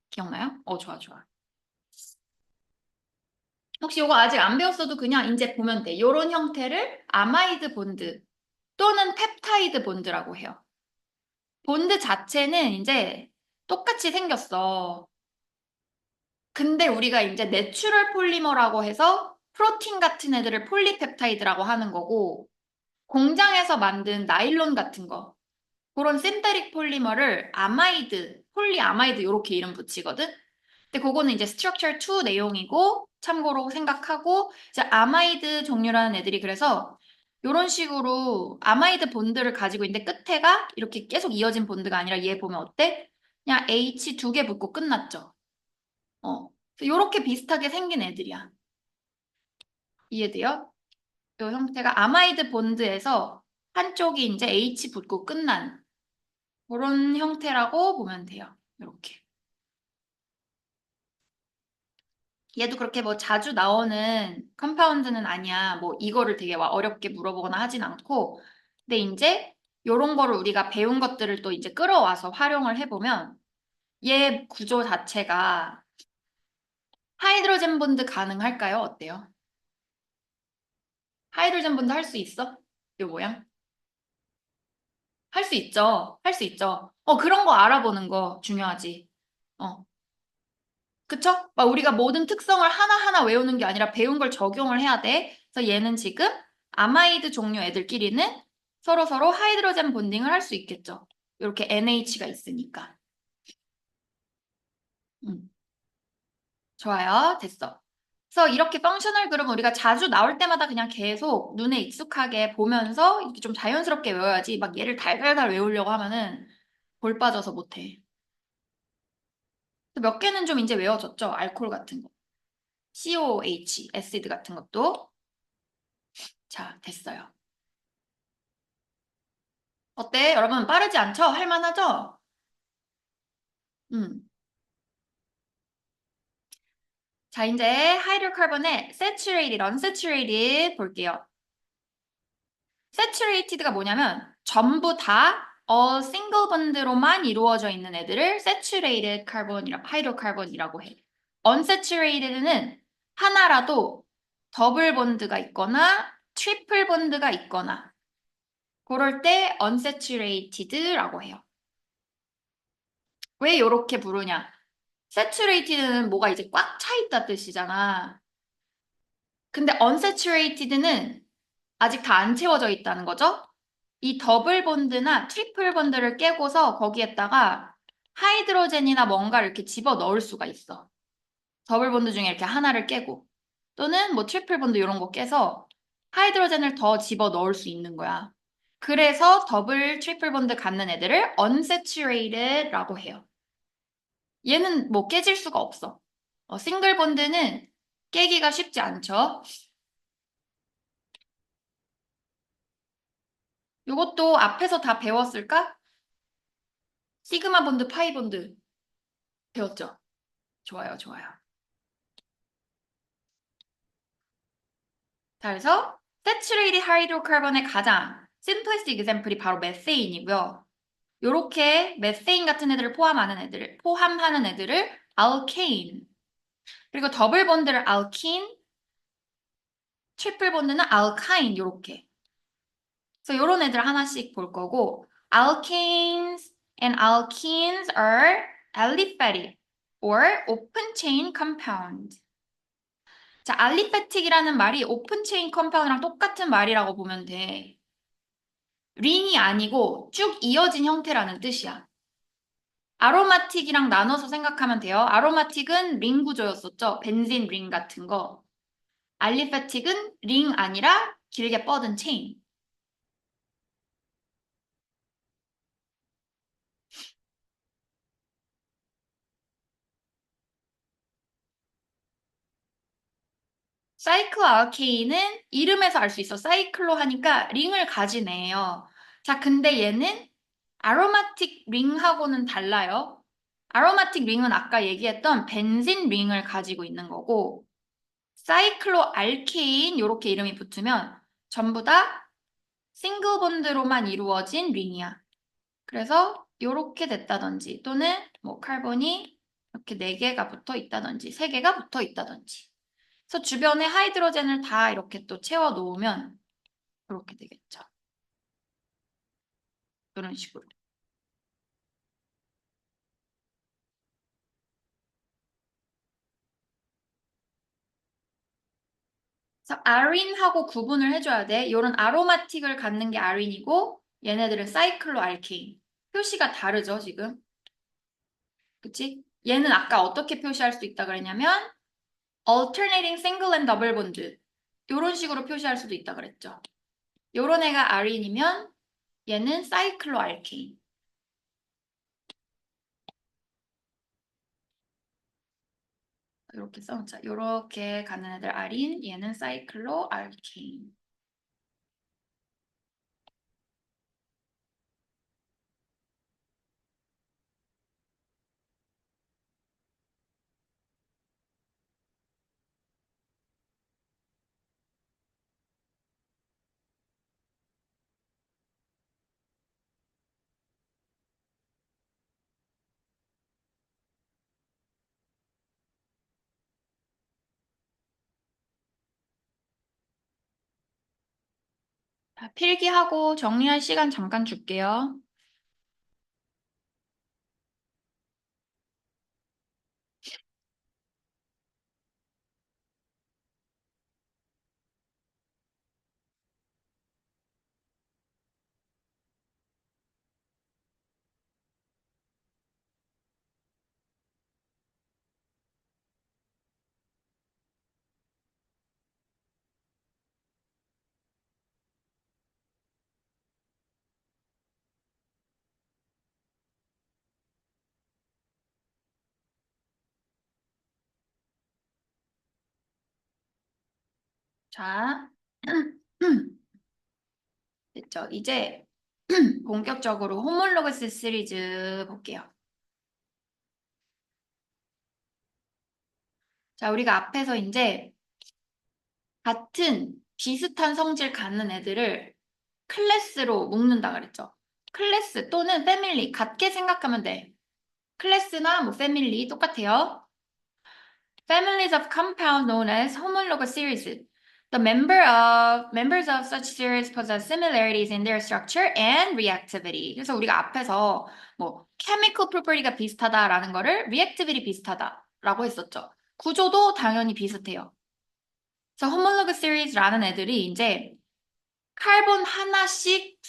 기억나요? 좋아, 좋아. 혹시 요거 아직 안 배웠어도 그냥 이제 보면 돼. 요런 형태를 아마이드 본드 또는 펩타이드 본드라고 해요. 본드 자체는 이제 똑같이 생겼어. 근데 우리가 이제 내추럴 폴리머라고 해서 프로틴 같은 애들을 폴리펩타이드라고 하는 거고, 공장에서 만든 나일론 같은 거, 그런 신테릭 폴리머를 아마이드, 폴리아마이드 이렇게 이름 붙이거든? 근데 그거는 이제 스트럭처 2 내용이고, 참고로 생각하고, 이제 아마이드 종류라는 애들이 그래서 이런 식으로 아마이드 본드를 가지고 있는데 끝에가 이렇게 계속 이어진 본드가 아니라 얘 보면 어때? 그냥 H 2개 붙고 끝났죠. 이렇게 비슷하게 생긴 애들이야. 이해돼요? 이 형태가 아마이드 본드에서 한쪽이 이제 H 붙고 끝난 그런 형태라고 보면 돼요. 이렇게. 얘도 그렇게 뭐 자주 나오는 컴파운드는 아니야. 뭐 이거를 되게 어렵게 물어보거나 하진 않고. 근데 이제 요런 거를 우리가 배운 것들을 또 이제 끌어와서 활용을 해보면 얘 구조 자체가 하이드로젠 본드 가능할까요? 어때요? 하이드로젠 본드 할 수 있어? 이 모양? 할 수 있죠. 할 수 있죠. 그런 거 알아보는 거 중요하지. 어, 그쵸? 막 우리가 모든 특성을 하나하나 외우는 게 아니라 배운 걸 적용을 해야 돼. 그래서 얘는 지금 아마이드 종류 애들끼리는 서로 하이드로젠 본딩을 할 수 있겠죠. 이렇게 NH가 있으니까. 음, 좋아요. 됐어. 그래서 이렇게 펑셔널 그룹 우리가 자주 나올 때마다 그냥 계속 눈에 익숙하게 보면서 이렇게 좀 자연스럽게 외워야지 막 얘를 달달달 외우려고 하면은 볼 빠져서 못해. 몇 개는 좀 이제 외워졌죠? 알코올 같은 거. COH, 애시드 같은 것도. 자, 됐어요. 어때? 여러분 빠르지 않죠? 할만하죠? 음. 자, 이제 하이드로카본의 saturated, unsaturated 볼게요. saturated가 뭐냐면 전부 다 single bond로만 이루어져 있는 애들을 saturated carbon이라 하이드로카본이라고 해. unsaturated는 하나라도 더블 본드가 있거나 트리플 본드가 있거나 그럴 때 unsaturated라고 해요. 왜 이렇게 부르냐? saturated는 뭐가 이제 꽉 차 있다 뜻이잖아. 근데 unsaturated는 아직 다 안 채워져 있다는 거죠? 이 더블 본드나 트리플 본드를 깨고서 거기에다가 하이드로젠이나 뭔가를 이렇게 집어 넣을 수가 있어. 더블 본드 중에 이렇게 하나를 깨고 또는 뭐 트리플 본드 이런 거 깨서 하이드로젠을 더 집어 넣을 수 있는 거야. 그래서 더블 트리플 본드 갖는 애들을 unsaturated라고 해요. 얘는 뭐 깨질 수가 없어. 싱글 본드는 깨기가 쉽지 않죠. 이것도 앞에서 다 배웠을까? 시그마 본드, 파이 본드 배웠죠? 좋아요, 좋아요. 자, 그래서 saturated hydrocarbon의 가장 simplest example이 바로 메세인이고요. 요렇게 메세인 같은 애들을 포함하는 애들을 alkane. 그리고 더블 본드를 alkene, 트리플 본드는 alkyne 요렇게. 그래서 요런 애들 하나씩 볼 거고 alkanes and alkenes are aliphatic or open chain compound. 자, 알리페틱이라는 말이 오픈 체인 컴파운드랑 똑같은 말이라고 보면 돼. 링이 아니고 쭉 이어진 형태라는 뜻이야. 아로마틱이랑 나눠서 생각하면 돼요. 아로마틱은 링 구조였었죠. 벤진 링 같은 거. 알리페틱은 링 아니라 길게 뻗은 체인. 사이클 알케인은 이름에서 알 수 있어. 사이클로 하니까 링을 가진 애예요. 자, 근데 얘는 아로마틱 링하고는 달라요. 아로마틱 링은 아까 얘기했던 벤진 링을 가지고 있는 거고 사이클로 알케인 이렇게 이름이 붙으면 전부 다 싱글 본드로만 이루어진 링이야. 그래서 이렇게 됐다든지 또는 뭐 카본이 이렇게 4개가 붙어 있다든지 3개가 붙어 있다든지 그래서 주변에 하이드로젠을 다 이렇게 또 채워 놓으면 이렇게 되겠죠. 이런 식으로. 그래서 아린하고 구분을 해줘야 돼. 이런 아로마틱을 갖는 게 아린이고 얘네들은 사이클로 알케인. 표시가 다르죠, 지금. 그치? 얘는 아까 어떻게 표시할 수 있다 그랬냐면 alternating single and double bond 이런 식으로 표시할 수도 있다 그랬죠. 요런 애가 아린이면 얘는 사이클로 알케인. 이렇게 써놓자. 이렇게 가는 애들 아린, 얘는 사이클로 알케인. 자, 필기하고 정리할 시간 잠깐 줄게요. 자, 됐죠? 이제 본격적으로 호몰로그스 시리즈 볼게요. 자, 우리가 앞에서 이제 같은 비슷한 성질 갖는 애들을 클래스로 묶는다 그랬죠. 클래스 또는 패밀리 같게 생각하면 돼. 클래스나 뭐 패밀리 똑같아요. Families of compounds known as homologous series. The members of such series possess similarities in their structure and reactivity. 그래서 우리가 앞에서 뭐 chemical property가 비슷하다라는 거를 reactivity 비슷하다라고 했었죠. 구조도 당연히 비슷해요. 그래서 homologous series라는 애들이 이제 카본 하나씩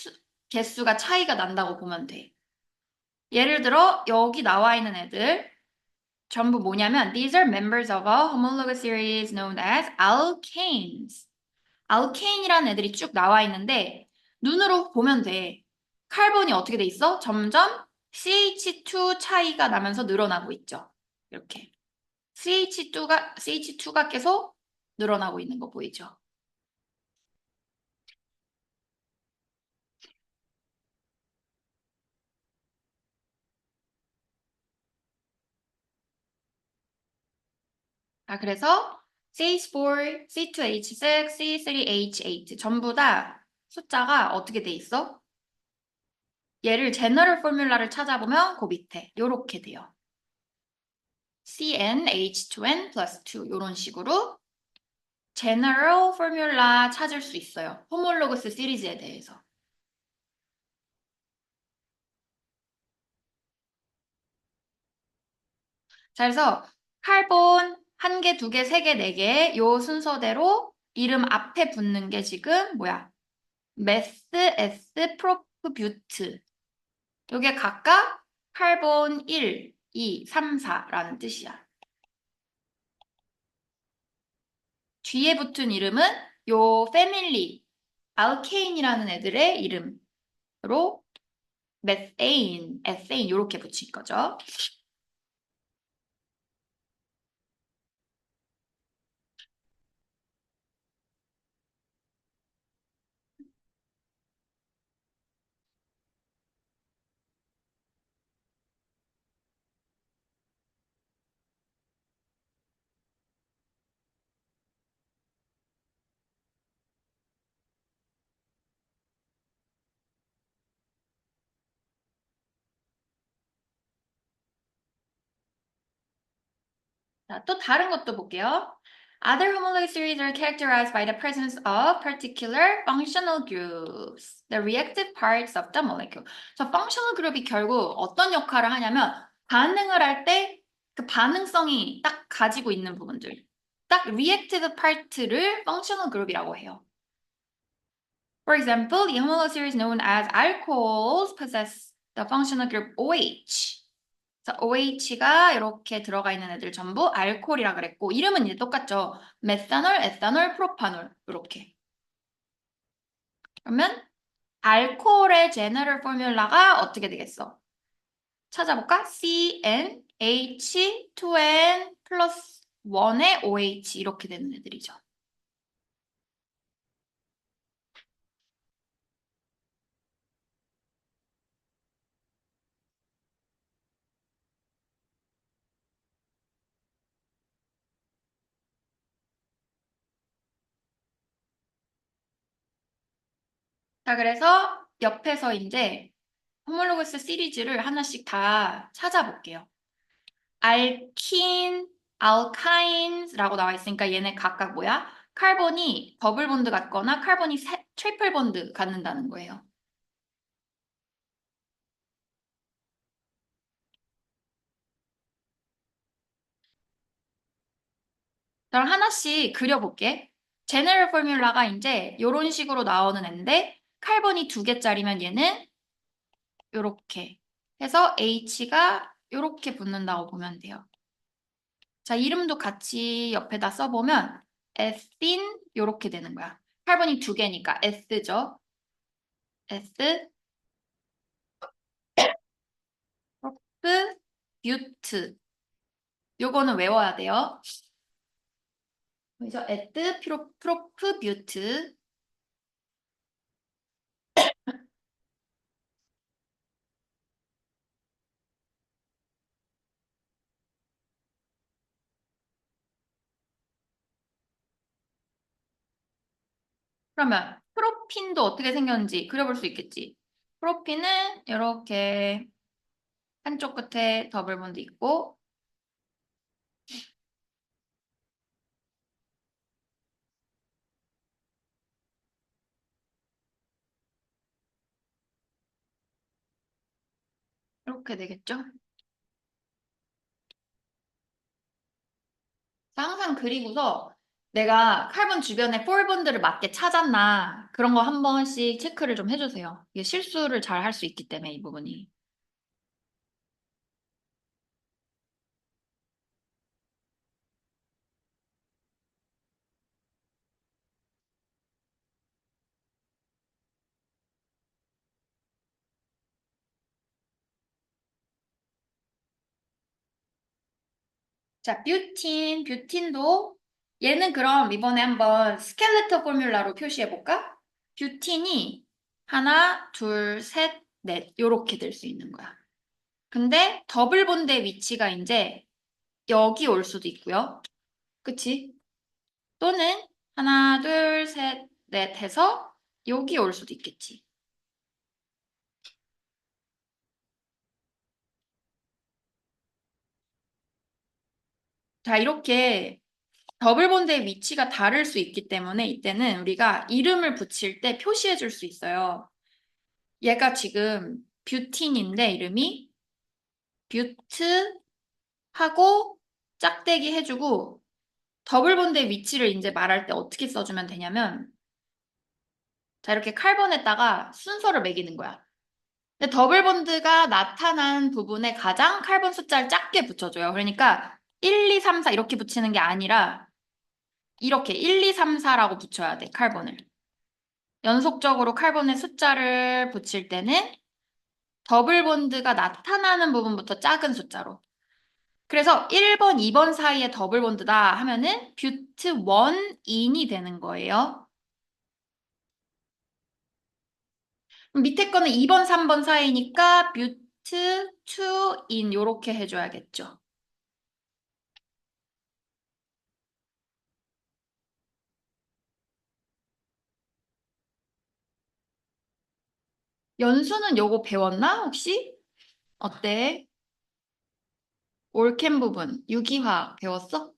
개수가 차이가 난다고 보면 돼. 예를 들어 여기 나와 있는 애들 전부 뭐냐면 these are members of a homologous series known as alkanes. 알케인이라는 애들이 쭉 나와 있는데 눈으로 보면 돼. 카본이 어떻게 돼 있어? 점점 CH2 차이가 나면서 늘어나고 있죠. 이렇게. CH2가 계속 늘어나고 있는 거 보이죠? 자, 그래서 CH4, C2H6, C3H8 전부 다 숫자가 어떻게 돼 있어? 얘를 제너럴 포뮬라를 찾아보면 그 밑에 요렇게 돼요. CnH2n 플러스 2 이런 식으로 제너럴 포뮬라 찾을 수 있어요. 호몰로그스 시리즈에 대해서. 자, 그래서 카본 한 개, 두 개, 세 개, 네 개 요 순서대로 이름 앞에 붙는 게 지금 뭐야? 메스, S, 프로프, 뷰트. 요게 각각 카본 1, 2, 3, 4라는 뜻이야. 뒤에 붙은 이름은 요 패밀리, 알케인이라는 애들의 이름으로 메세인, 에세인 요렇게 붙인 거죠. 자, 또 다른 것도 볼게요. Other homologous series are characterized by the presence of particular functional groups, the reactive parts of the molecule. 저 functional group이 결국 어떤 역할을 하냐면 반응을 할 때 그 반응성이 딱 가지고 있는 부분들. 딱 reactive part를 functional group이라고 해요. For example, the homologue series known as alcohols possess the functional group OH. 그래서 OH가 이렇게 들어가 있는 애들 전부 알코올이라 그랬고 이름은 이제 똑같죠. 메탄올, 에탄올, 프로파놀 이렇게. 그러면 알코올의 제너럴 포뮬라가 어떻게 되겠어? 찾아볼까? CnH2n 플러스 1의 OH 이렇게 되는 애들이죠. 자, 그래서 옆에서 이제 호몰로그스 시리즈를 하나씩 다 찾아볼게요. 알킨, 알카인스라고 나와 있으니까 얘네 각각 뭐야? 카본이 더블 본드 갖거나 카본이 트리플 본드 갖는다는 거예요. 그럼 하나씩 그려볼게. 제너럴 포뮬라가 이제 이런 식으로 나오는 앤데 카본이 2개짜리면 얘는 이렇게 해서 H가 이렇게 붙는다고 보면 돼요. 자, 이름도 같이 옆에다 써보면 에스틴 이렇게 되는 거야. 카본이 2개니까 S죠. S, 프로프, 뷰트. 요거는 외워야 돼요. 그래서 에스, 프로프, 뷰트. 그러면 프로핀도 어떻게 생겼는지 그려볼 수 있겠지. 프로핀은 이렇게 한쪽 끝에 더블 본드 있고 이렇게 되겠죠. 항상 그리고서 내가 카본 주변에 폴 본드를 맞게 찾았나 그런 거 한 번씩 체크를 좀 해주세요. 이게 실수를 잘 할 수 있기 때문에 이 부분이. 자, 뷰틴도 얘는 그럼 이번에 한번 스켈레터 포뮬라로 표시해 볼까? 뷰틴이 하나, 둘, 셋, 넷 요렇게 될 수 있는 거야. 근데 더블 본드의 위치가 이제 여기 올 수도 있고요. 그치? 또는 하나, 둘, 셋, 넷 해서 여기 올 수도 있겠지. 자, 이렇게 더블 본드의 위치가 다를 수 있기 때문에 이때는 우리가 이름을 붙일 때 표시해 줄 수 있어요. 얘가 지금 뷰틴인데 이름이 뷰트 하고 짝대기 해주고 더블 본드의 위치를 이제 말할 때 어떻게 써주면 되냐면 자 이렇게 칼본에다가 순서를 매기는 거야. 근데 더블 본드가 나타난 부분에 가장 칼본 숫자를 작게 붙여줘요. 그러니까 1, 2, 3, 4 이렇게 붙이는 게 아니라 이렇게 1, 2, 3, 4라고 붙여야 돼, 칼본을. 연속적으로 칼본의 숫자를 붙일 때는 더블 본드가 나타나는 부분부터 작은 숫자로. 그래서 1번, 2번 사이에 더블 본드다 하면은 뷰트 1인이 되는 거예요. 그럼 밑에 거는 2번, 3번 사이니까 뷰트 2인 이렇게 해줘야겠죠. 연수는 요거 배웠나 혹시? 어때? 올캠 부분, 유기화 배웠어?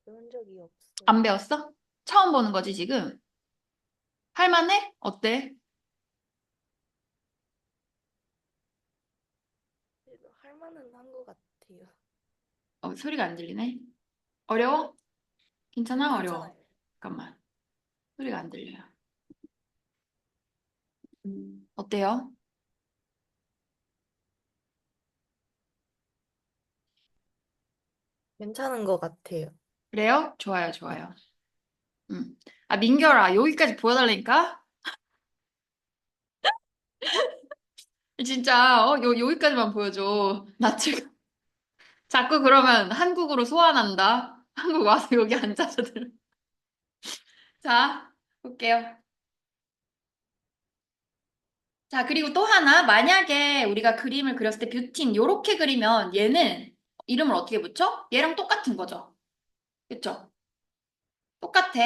배운 적이 없어요. 안 배웠어? 처음 보는 거지 지금? 할만해? 어때? 그래도 할 만은 한 것 같아요. 소리가 안 들리네. 어려워? 괜찮아? 어려워? 잠깐만. 소리가 안 들려요. 어때요? 괜찮은 것 같아요. 그래요? 좋아요, 좋아요. 아, 민결아, 여기까지 보여달라니까? 진짜, 여기까지만 보여줘. 나 지금 자꾸 그러면 한국으로 소환한다. 한국 와서 여기 앉아서 들어. 자, 볼게요. 자, 그리고 또 하나, 만약에 우리가 그림을 그렸을 때 뷰틴 요렇게 그리면 얘는 이름을 어떻게 붙여? 얘랑 똑같은 거죠. 그쵸? 똑같아.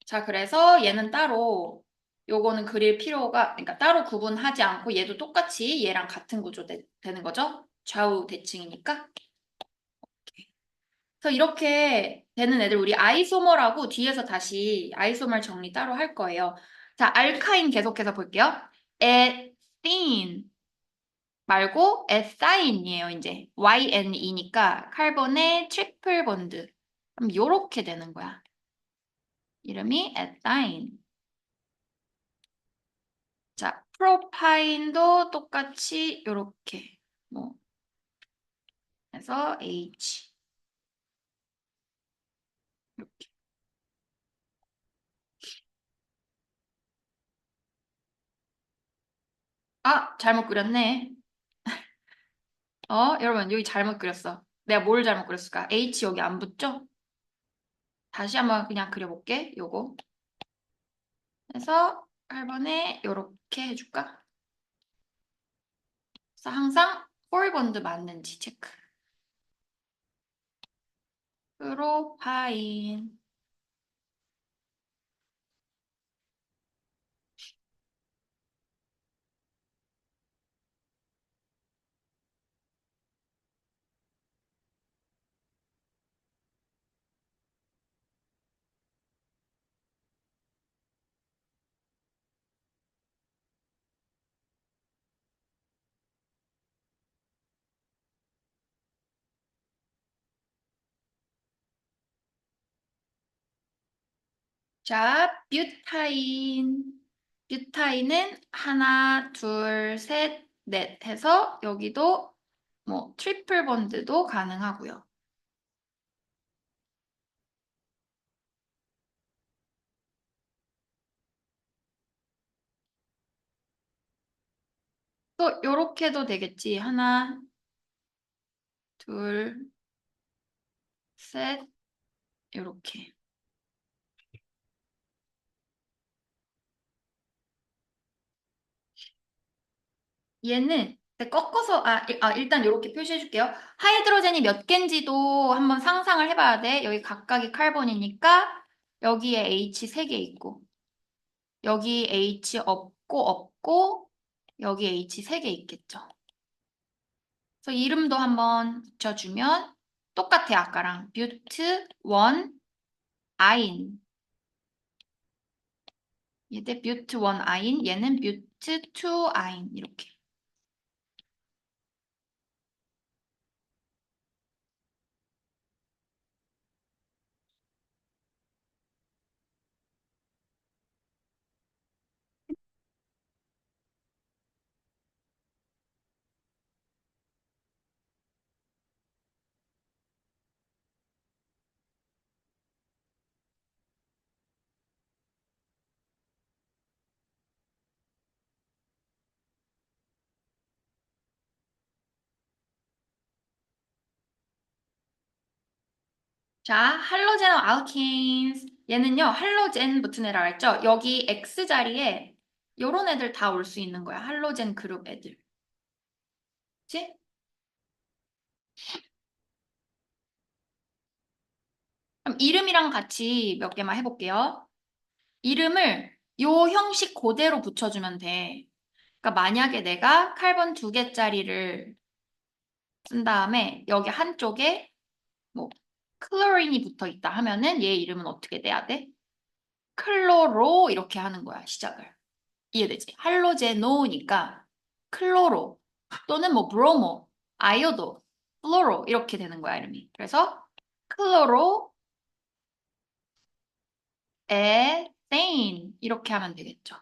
자, 그래서 얘는 따로 요거는 그릴 필요가, 그러니까 따로 구분하지 않고 얘도 똑같이 얘랑 같은 구조 되는 거죠? 좌우 대칭이니까. 그래서 이렇게 되는 애들 우리 아이소머라고 뒤에서 다시 아이소머 정리 따로 할 거예요. 자, 알카인 계속해서 볼게요. 에틴 말고 에사인이에요, 이제. YNE니까 카본의 트리플 본드. 그럼 요렇게 되는 거야. 이름이 에사인. 자, 프로파인도 똑같이 요렇게. 뭐 해서 H. 이렇게. 아, 잘못 그렸네. 여러분, 여기 잘못 그렸어. 내가 뭘 잘못 그렸을까? H 여기 안 붙죠? 다시 한번 그냥 그려볼게, 요거. 그래서 8번에 요렇게 해줄까? 그래서 항상 폴본드 맞는지 체크. 프로파인. 자, 뷰타인. 뷰타인은 하나, 둘, 셋, 넷 해서 여기도 뭐 트리플 본드도 가능하고요. 또 요렇게도 되겠지. 하나, 둘, 셋, 요렇게. 얘는 꺾어서 일단 이렇게 표시해 줄게요. 하이드로젠이 몇 개인지도 한번 상상을 해봐야 돼. 여기 각각이 카본이니까 여기에 H 3개 있고 여기 H 없고 여기 H 3개 있겠죠. 그래서 이름도 한번 붙여주면 똑같아 아까랑 뷰트 1 아인. 얘들 뷰트 1 아인, 얘는 뷰트 2 아인 이렇게. 자, 할로젠 알케인스. 얘는요, 할로젠 붙은 애라 했죠? 여기 X 자리에 요런 애들 다 올 수 있는 거야. 할로젠 그룹 애들. 그치? 그럼 이름이랑 같이 몇 개만 해볼게요. 이름을 요 형식 그대로 붙여주면 돼. 그러니까 만약에 내가 칼본 2개짜리를 쓴 다음에 여기 한쪽에 뭐 클로린이 붙어 있다 하면은 얘 이름은 어떻게 돼야 돼? 클로로 이렇게 하는 거야, 시작을. 이해되지? 할로제노니까 클로로 또는 뭐 브로모, 아이오도, 플로로 이렇게 되는 거야 이름이. 그래서 클로로 에세인 이렇게 하면 되겠죠.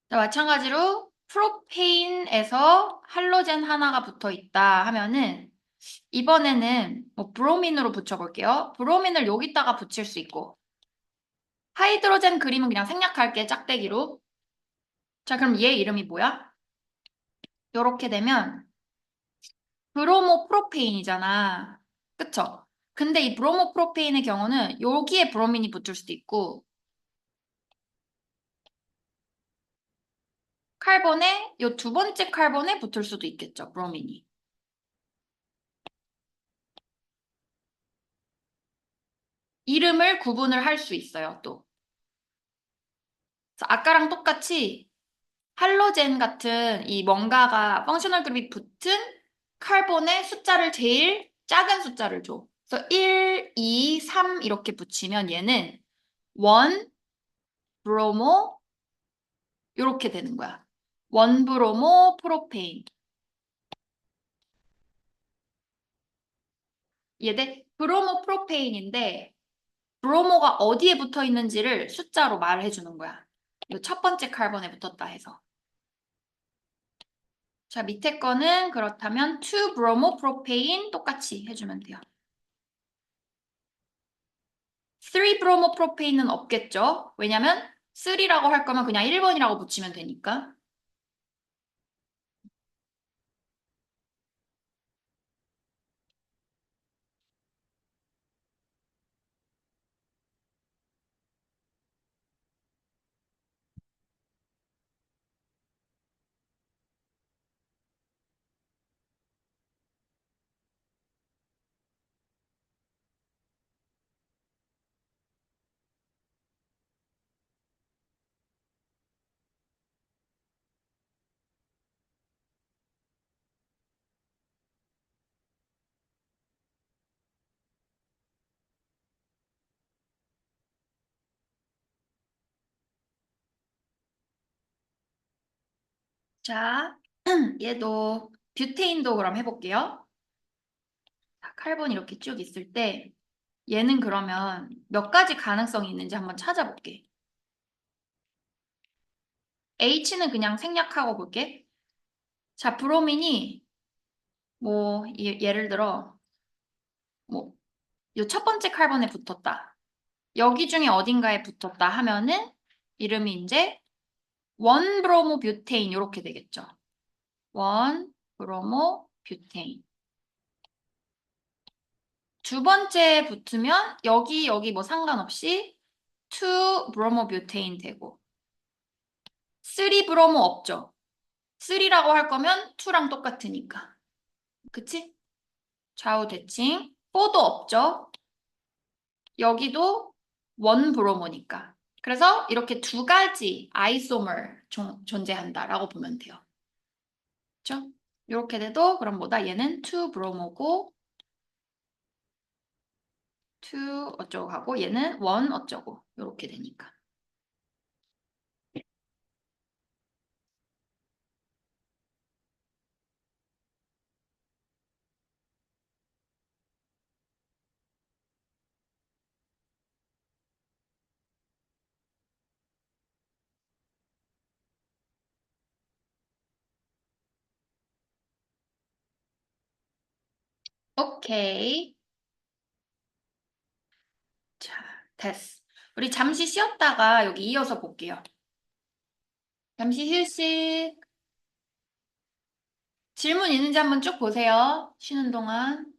자, 마찬가지로 프로페인에서 할로젠 하나가 붙어 있다 하면은 이번에는 뭐 브로민으로 붙여볼게요. 브로민을 여기다가 붙일 수 있고 하이드로젠 그림은 그냥 생략할게 짝대기로. 자, 그럼 얘 이름이 뭐야? 요렇게 되면 브로모 프로페인이잖아. 그쵸? 근데 이 브로모 프로페인의 경우는 여기에 브로민이 붙을 수도 있고 칼본에 요 두 번째 칼본에 붙을 수도 있겠죠. 브로민이. 이름을 구분을 할 수 있어요. 또. 그래서 아까랑 똑같이 할로젠 같은 이 뭔가가 펑셔널 그룹이 붙은 칼본의 숫자를 제일 작은 숫자를 줘. 그래서 1, 2, 3 이렇게 붙이면 얘는 원 브로모 이렇게 되는 거야. 원 브로모 프로페인. 얘네 브로모 프로페인인데 브로모가 어디에 붙어 있는지를 숫자로 말해 주는 거야. 이 첫 번째 칼본에 붙었다 해서. 자, 밑에 거는 그렇다면 2브로모프로페인 똑같이 해주면 돼요. 3브로모프로페인은 없겠죠? 왜냐면 3라고 할 거면 그냥 1번이라고 붙이면 되니까. 자, 얘도 뷰테인도 그럼 해볼게요. 자, 칼본 이렇게 쭉 있을 때 얘는 그러면 몇 가지 가능성이 있는지 한번 찾아볼게. H는 그냥 생략하고 볼게. 자, 브로민이 뭐 예를 들어 뭐 요 첫 번째 칼본에 붙었다. 여기 중에 어딘가에 붙었다 하면은 이름이 이제 원브로모 뷰테인 이렇게 되겠죠. 원브로모 뷰테인. 두 번째 붙으면 여기 뭐 상관없이 2브로모 뷰테인 되고 3브로모 없죠. 3라고 할 거면 2랑 똑같으니까. 그치? 좌우 대칭. 4도 없죠. 여기도 원브로모니까. 그래서 이렇게 두 가지 아이소머 존재한다라고 보면 돼요. 그렇죠? 이렇게 돼도 그럼 뭐다? 얘는 2브로모고 2 어쩌고 하고 얘는 1 어쩌고 이렇게 되니까. 오케이. 자, 됐어. 우리 잠시 쉬었다가 여기 이어서 볼게요. 잠시 휴식. 질문 있는지 한번 쭉 보세요. 쉬는 동안.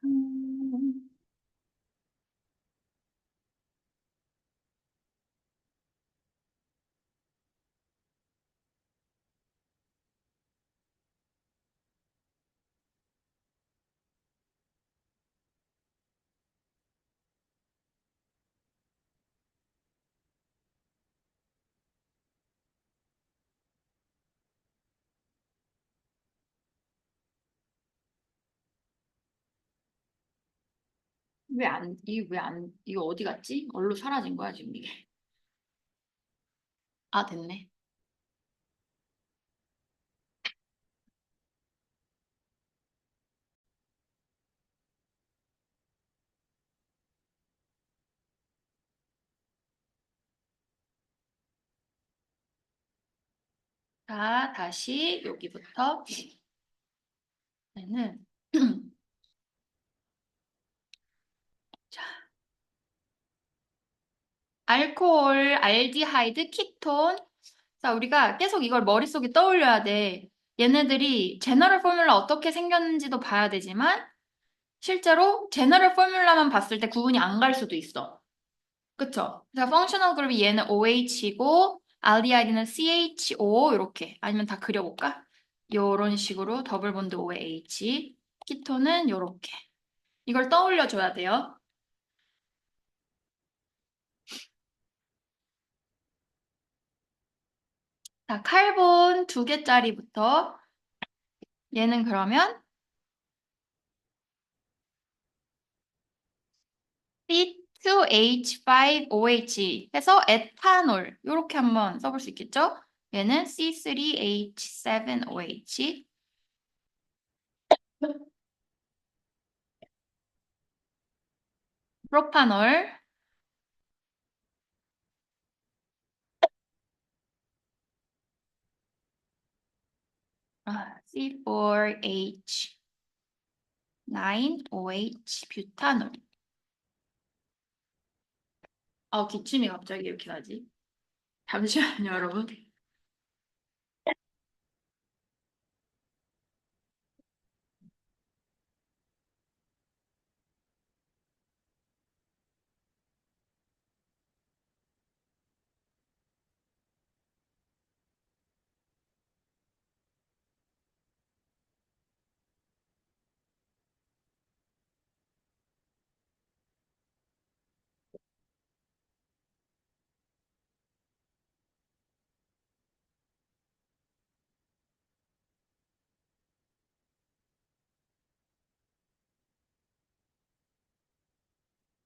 음. 이거 어디 갔지? 얼로 사라진 거야, 지금 이게. 아, 됐네. 자, 다시 여기부터. 얘는, 자, 알코올, 알디하이드, 키톤. 자, 우리가 계속 이걸 머릿속에 떠올려야 돼. 얘네들이 제너럴 포뮬라 어떻게 생겼는지도 봐야 되지만, 실제로 제너럴 포뮬라만 봤을 때 구분이 안 갈 수도 있어. 그쵸? 자, 펑셔널 그룹이 얘는 OH이고, 알디하이드는 CHO, 이렇게. 아니면 다 그려볼까? 요런 식으로 더블 본드 OH. 키톤은 요렇게. 이걸 떠올려줘야 돼요. 자, 칼본 두 개짜리부터 얘는 그러면 C2H5OH 해서 에탄올 이렇게 한번 써볼 수 있겠죠? 얘는 C3H7OH 프로파놀 C4H9OH 뷰타놀. 기침이 갑자기 이렇게 나지? 잠시만요, 여러분.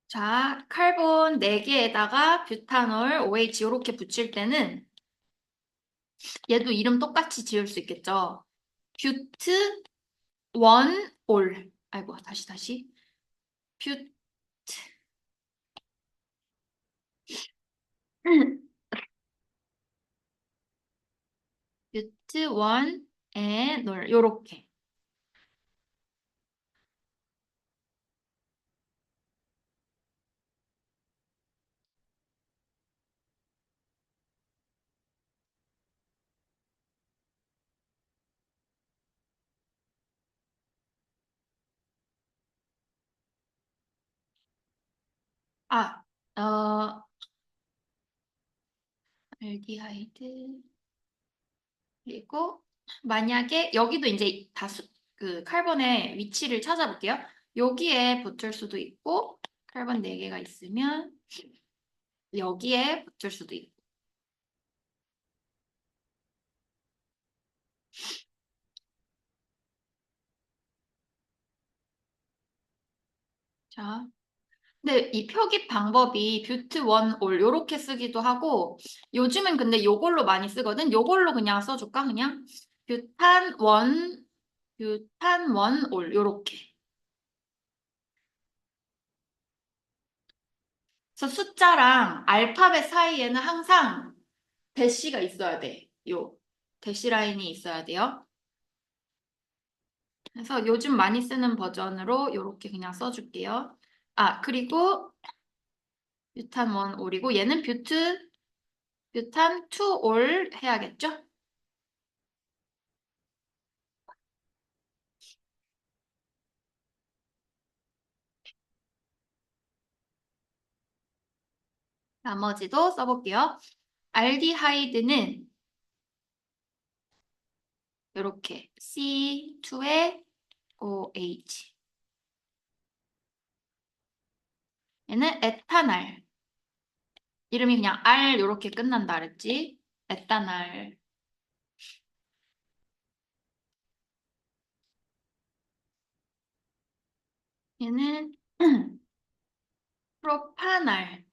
자, 칼본 4개에다가 뷰타놀, OH 이렇게 붙일 때는 얘도 이름 똑같이 지을 수 있겠죠? 뷰트 원 올. 아이고, 다시. 뷰트 뷰트 원 에놀 요렇게. 아, 알디하이드 그리고 만약에 여기도 이제 그 칼본의 위치를 찾아볼게요. 여기에 붙을 수도 있고 칼본 4개가 있으면 여기에 붙을 수도 있고. 자, 근데 이 표기 방법이 뷰트 원 올 요렇게 쓰기도 하고 요즘은 근데 요걸로 많이 쓰거든. 요걸로 그냥 써줄까? 그냥 뷰탄 원 뷰탄 원 올 요렇게. 그래서 숫자랑 알파벳 사이에는 항상 대시가 있어야 돼. 요 대시 라인이 있어야 돼요. 그래서 요즘 많이 쓰는 버전으로 요렇게 그냥 써줄게요. 아, 그리고 뷰탄 원 올이고 얘는 뷰탄 투 올 해야겠죠? 나머지도 써볼게요. 알디하이드는 이렇게 C2에 OH. 얘는 에탄알. 이름이 그냥 알 이렇게 끝난다 그랬지? 에탄알. 얘는 프로파날.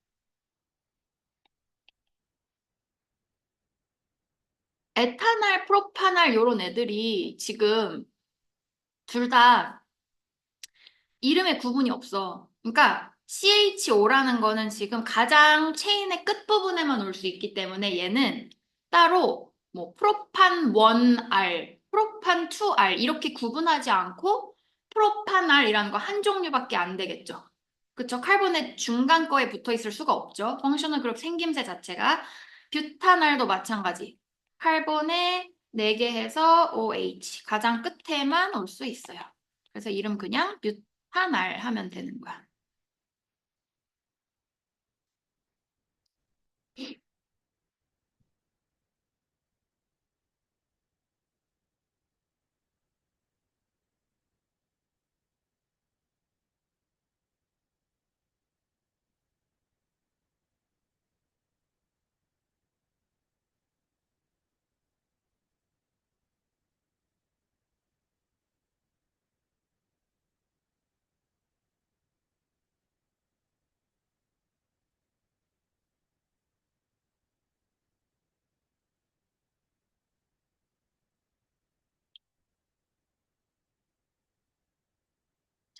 에탄알, 프로파날 요런 애들이 지금 둘 다 이름에 구분이 없어. 그러니까 CHO라는 거는 지금 가장 체인의 끝부분에만 올 수 있기 때문에 얘는 따로 뭐 프로판 1R, 프로판 2R 이렇게 구분하지 않고 프로파날이라는 거 한 종류밖에 안 되겠죠. 그쵸? 칼본의 중간 거에 붙어 있을 수가 없죠. 펑셔널 그룹 생김새 자체가. 뷰타날도 마찬가지. 칼본에 4개 해서 OH 가장 끝에만 올 수 있어요. 그래서 이름 그냥 뷰타날 하면 되는 거야.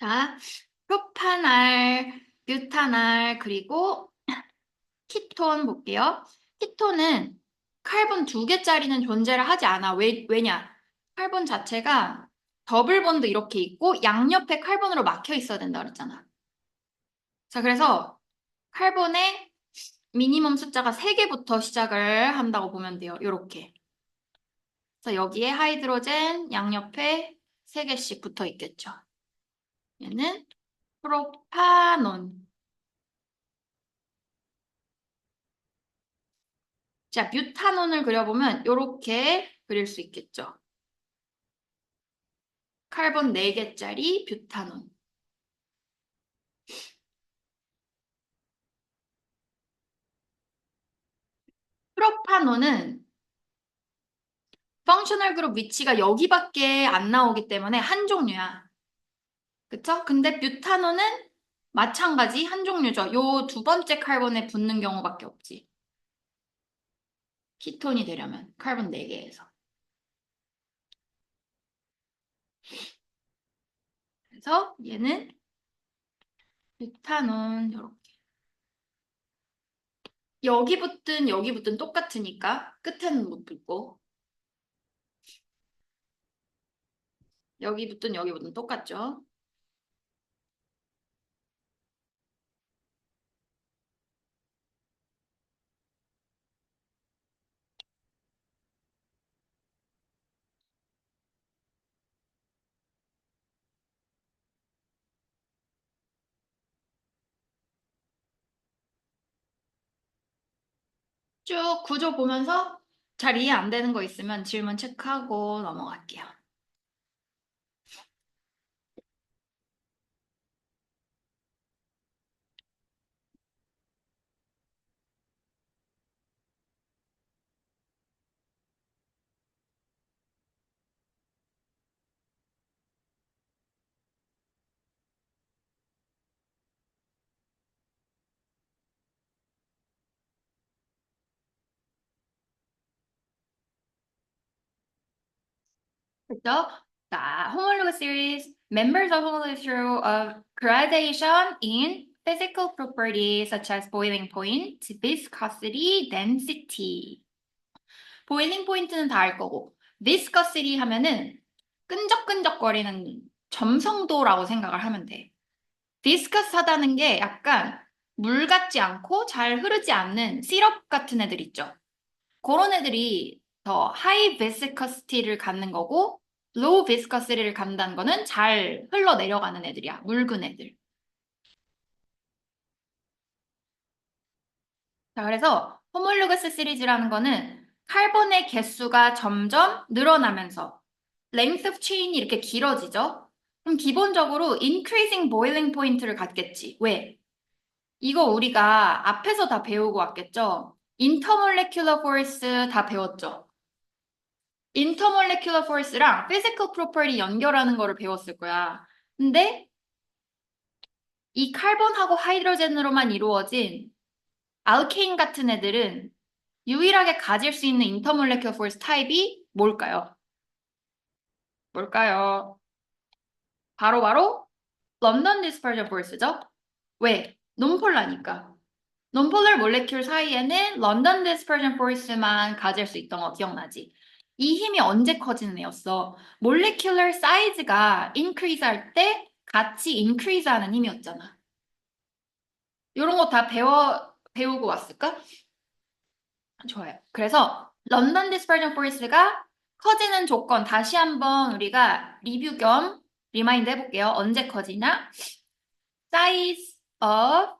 자, 프로파날, 뷰타날, 그리고 키톤 볼게요. 키톤은 칼본 2개짜리는 존재를 하지 않아. 왜냐? 칼본 자체가 더블 본드 이렇게 있고 양옆에 칼본으로 막혀 있어야 된다 그랬잖아. 자, 그래서 칼본의 미니멈 숫자가 3개부터 시작을 한다고 보면 돼요. 요렇게. 그래서 여기에 하이드로젠 양옆에 3개씩 붙어 있겠죠. 얘는 프로파논. 자, 뷰타논을 그려보면 이렇게 그릴 수 있겠죠. 칼본 4개짜리 뷰타논. 프로파논은 펑셔널 그룹 위치가 여기밖에 안 나오기 때문에 한 종류야. 그쵸? 근데 뷰타논은 마찬가지 한 종류죠. 요 2번째 칼본에 붙는 경우밖에 없지. 키톤이 되려면 칼본 4개에서. 그래서 얘는 뷰타논 요렇게. 여기 붙든 똑같으니까 끝에는 못 붙고 여기 붙든 똑같죠. 쭉 구조 보면서 잘 이해 안 되는 거 있으면 질문 체크하고 넘어갈게요. 그죠? 자, homologous series, members of homologous series of gradation in physical properties such as boiling point, viscosity, density. 보일링 포인트는 다 알 거고, viscosity 하면은 끈적끈적거리는 점성도라고 생각을 하면 돼. 비스커스하다는 게 약간 물 같지 않고 잘 흐르지 않는 시럽 같은 애들 있죠. 그런 애들이 더 하이 비스커시티를 갖는 거고 로우 비스커시티를 갖는다는 거는 잘 흘러내려가는 애들이야. 묽은 애들. 자, 그래서 호몰로거스 시리즈라는 거는 칼본의 개수가 점점 늘어나면서 length of chain이 이렇게 길어지죠. 그럼 기본적으로 increasing boiling point를 갖겠지. 왜? 이거 우리가 앞에서 다 배우고 왔겠죠? intermolecular force 다 배웠죠? intermolecular force랑 physical property 연결하는 거를 배웠을 거야. 근데 이 카본하고 하이드로젠으로만 이루어진 알케인 같은 애들은 유일하게 가질 수 있는 인터몰레큘러 포스 타입이 뭘까요? 뭘까요? 바로 런던 디스퍼전 포스죠? 왜? 논폴라니까. 논폴러 몰레큘 사이에는 런던 디스퍼전 포스만 가질 수 있던 거 기억나지? 이 힘이 언제 커지는 애였어? 몰레큘러 사이즈가 인크리즈 할 때 같이 인크리즈 하는 힘이었잖아. 이런 거 다 배우고 왔을까? 좋아요. 그래서 런던 디스퍼전 포스가 커지는 조건 다시 한번 우리가 리뷰 겸 리마인드 해볼게요. 언제 커지냐? size of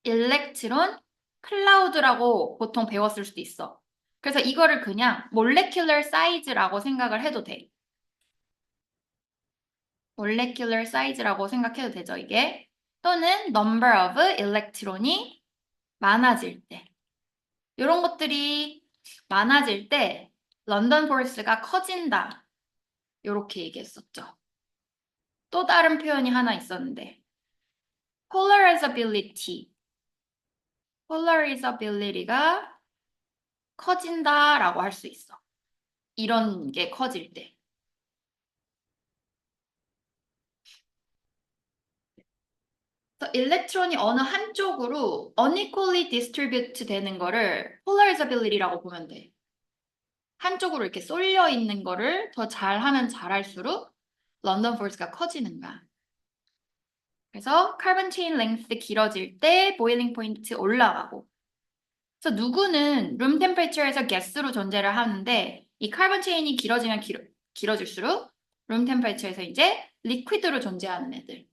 electron cloud라고 보통 배웠을 수도 있어. 그래서 이거를 그냥 molecular size라고 생각을 해도 돼. molecular size라고 생각해도 되죠, 이게. 또는 number of electron이 많아질 때. 이런 것들이 많아질 때 런던 포스가 커진다. 이렇게 얘기했었죠. 또 다른 표현이 하나 있었는데 polarizability. polarizability가 커진다라고 할 수 있어. 이런 게 커질 때. 그래서 일렉트론이 어느 한쪽으로 unequally distribute 되는 거를 polarizability라고 보면 돼. 한쪽으로 이렇게 쏠려 있는 거를 더 잘하면 잘할수록 런던 포스가 커지는 거야. 그래서 카본 체인 랭스 길어질 때 보일링 포인트 올라가고. 그래서 누구는 룸 템퍼처에서 가스로 존재를 하는데 이 카본 체인이 길어지면 길어질수록 룸 템퍼처에서 이제 리퀴드로 존재하는 애들.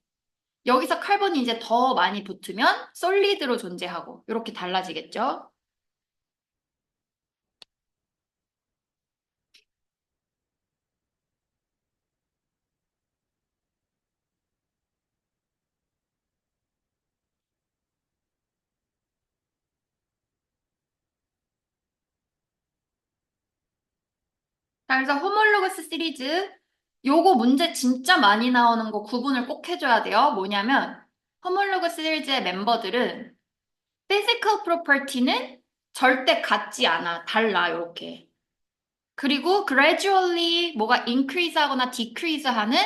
여기서 카본이 이제 더 많이 붙으면 솔리드로 존재하고 이렇게 달라지겠죠. 자, 그래서 호몰로그스 시리즈 요거 문제 진짜 많이 나오는 거 구분을 꼭 해줘야 돼요. 뭐냐면 호몰로그스 시리즈의 멤버들은 physical property는 절대 같지 않아. 달라, 이렇게. 그리고 gradually 뭐가 increase 하거나 decrease 하는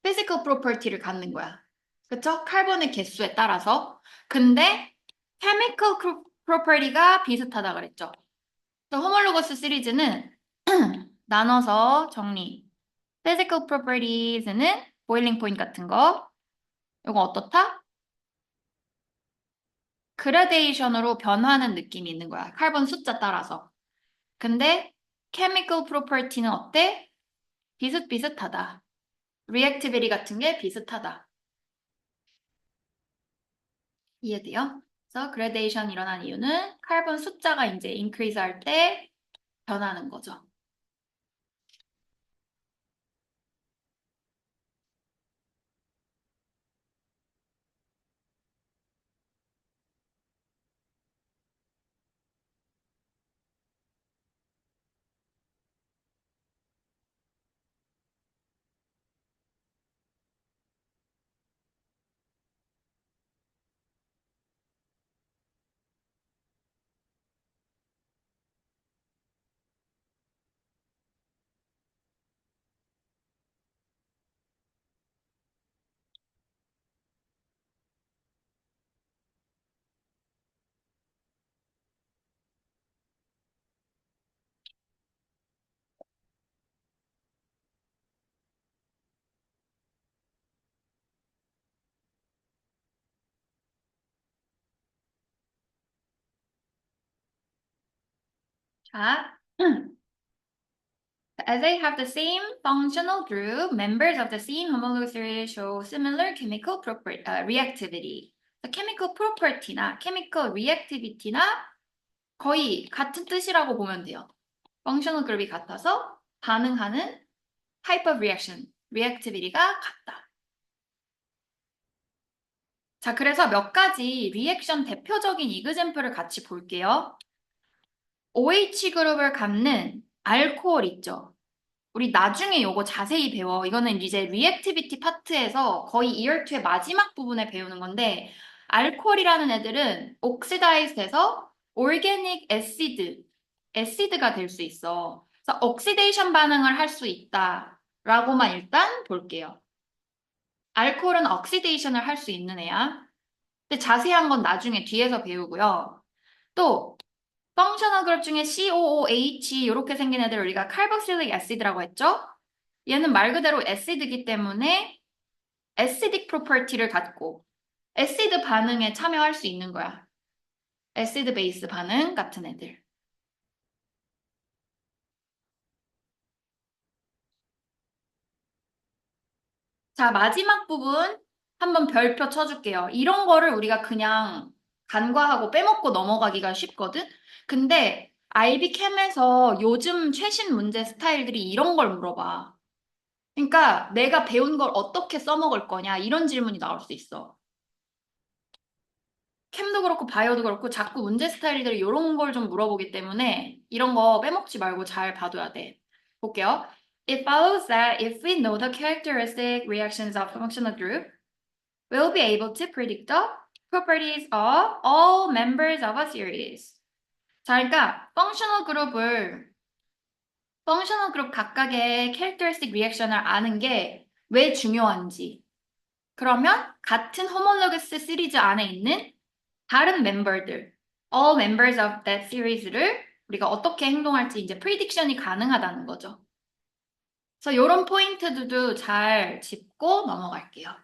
physical property를 갖는 거야. 그쵸? 카본의 개수에 따라서. 근데 chemical property가 비슷하다 그랬죠. 그래서 호몰로거스 시리즈는 나눠서 정리. physical properties는 boiling point 같은 거. 이거 어떻다? 그라데이션으로 변화하는 느낌이 있는 거야. 카본 숫자 따라서. 근데 chemical property는 어때? 비슷비슷하다. reactivity 같은 게 비슷하다. 이해돼요? 그래서 그라데이션 일어난 이유는 카본 숫자가 이제 increase 할 때 변하는 거죠. 자, as they have the same functional group, members of the same homologous series show similar chemical reactivity. chemical property나 chemical reactivity나 거의 같은 뜻이라고 보면 돼요. functional group이 같아서 반응하는 type of reaction, reactivity가 같다. 자, 그래서 몇 가지 리액션 대표적인 이그젬플을 같이 볼게요. OH 그룹을 갖는 알코올 있죠. 우리 나중에 요거 자세히 배워. 이거는 이제 리액티비티 파트에서 거의 이어 2의 마지막 부분에 배우는 건데, 알코올이라는 애들은 옥시다이즈돼서 오르게닉 애시드가 될 수 있어. 그래서 옥시데이션 반응을 할 수 있다라고만 일단 볼게요. 알코올은 옥시데이션을 할 수 있는 애야. 근데 자세한 건 나중에 뒤에서 배우고요. 또 펑셔널 그룹 중에 COOH 이렇게 생긴 애들 우리가 칼복실릭 애시드라고 했죠? 얘는 말 그대로 애시드이기 때문에 애시딕 프로퍼티를 갖고 애시드 반응에 참여할 수 있는 거야. 애시드 베이스 반응 같은 애들. 자, 마지막 부분 한번 별표 쳐줄게요. 이런 거를 우리가 그냥 간과하고 빼먹고 넘어가기가 쉽거든? 근데 IB 캠에서 요즘 최신 문제 스타일들이 이런 걸 물어봐. 그러니까 내가 배운 걸 어떻게 써먹을 거냐 이런 질문이 나올 수 있어. 캠도 그렇고 바이오도 그렇고 자꾸 문제 스타일들이 이런 걸 좀 물어보기 때문에 이런 거 빼먹지 말고 잘 봐둬야 돼. 볼게요. It follows that if we know the characteristic reactions of a functional group, we'll be able to predict the properties of all members of a series. 자, 그러니까 펑셔널 그룹 각각의 characteristic reaction을 아는 게 왜 중요한지. 그러면 같은 호몰로그스 시리즈 안에 있는 다른 멤버들, all members of that series를 우리가 어떻게 행동할지 이제 prediction이 가능하다는 거죠. 그래서 이런 포인트들도 잘 짚고 넘어갈게요.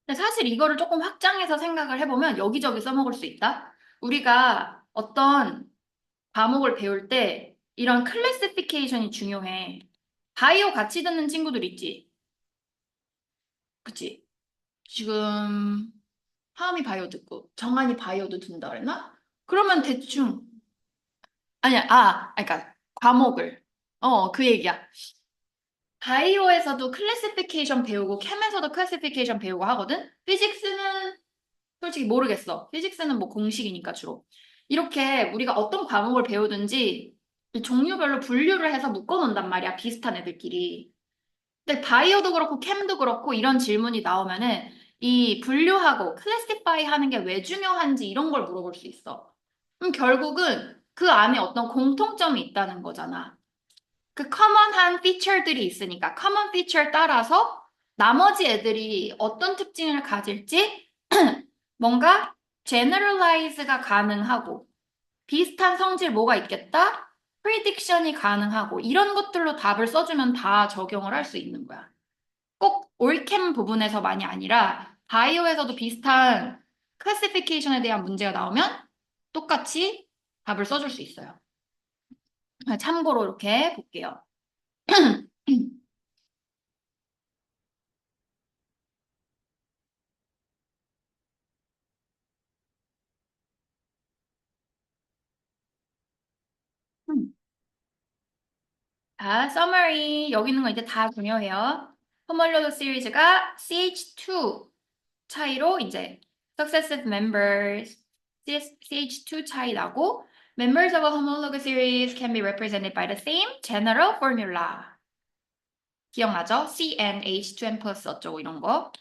근데 사실 이거를 조금 확장해서 생각을 해보면 여기저기 써먹을 수 있다. 우리가 어떤 과목을 배울 때 이런 클래시피케이션이 중요해. 바이오 같이 듣는 친구들 있지? 그치? 지금 하은이 바이오 듣고 정한이 바이오도 든다 그랬나? 그러면 대충 아니야 그러니까 과목을 그 얘기야. 바이오에서도 클래시피케이션 배우고 캠에서도 클래시피케이션 배우고 하거든. 피직스는 솔직히 모르겠어. 피직스는 뭐 공식이니까 주로 이렇게 우리가 어떤 과목을 배우든지 이 종류별로 분류를 해서 묶어놓는단 말이야. 비슷한 애들끼리. 근데 바이오도 그렇고 캠도 그렇고 이런 질문이 나오면은 이 분류하고 클래시파이 하는 게 왜 중요한지 이런 걸 물어볼 수 있어. 그럼 결국은 그 안에 어떤 공통점이 있다는 거잖아. 그 커먼한 피처들이 있으니까 커먼 피처에 따라서 나머지 애들이 어떤 특징을 가질지 뭔가 제너럴라이즈가 가능하고 비슷한 성질 뭐가 있겠다? 프리딕션이 가능하고 이런 것들로 답을 써주면 다 적용을 할 수 있는 거야. 꼭 올캠 부분에서만이 아니라 바이오에서도 비슷한 클래시피케이션에 대한 문제가 나오면 똑같이 답을 써줄 수 있어요. 참고로 이렇게 볼게요. 자, summary. 여기 있는 거 이제 다 중요해요. 호몰로그 시리즈가 CH2 차이로 이제 successive members CH2 차이 나고 members of a homologous series can be represented by the same general formula. 기억나죠? CnH2n 플러스 어쩌고 이런 거.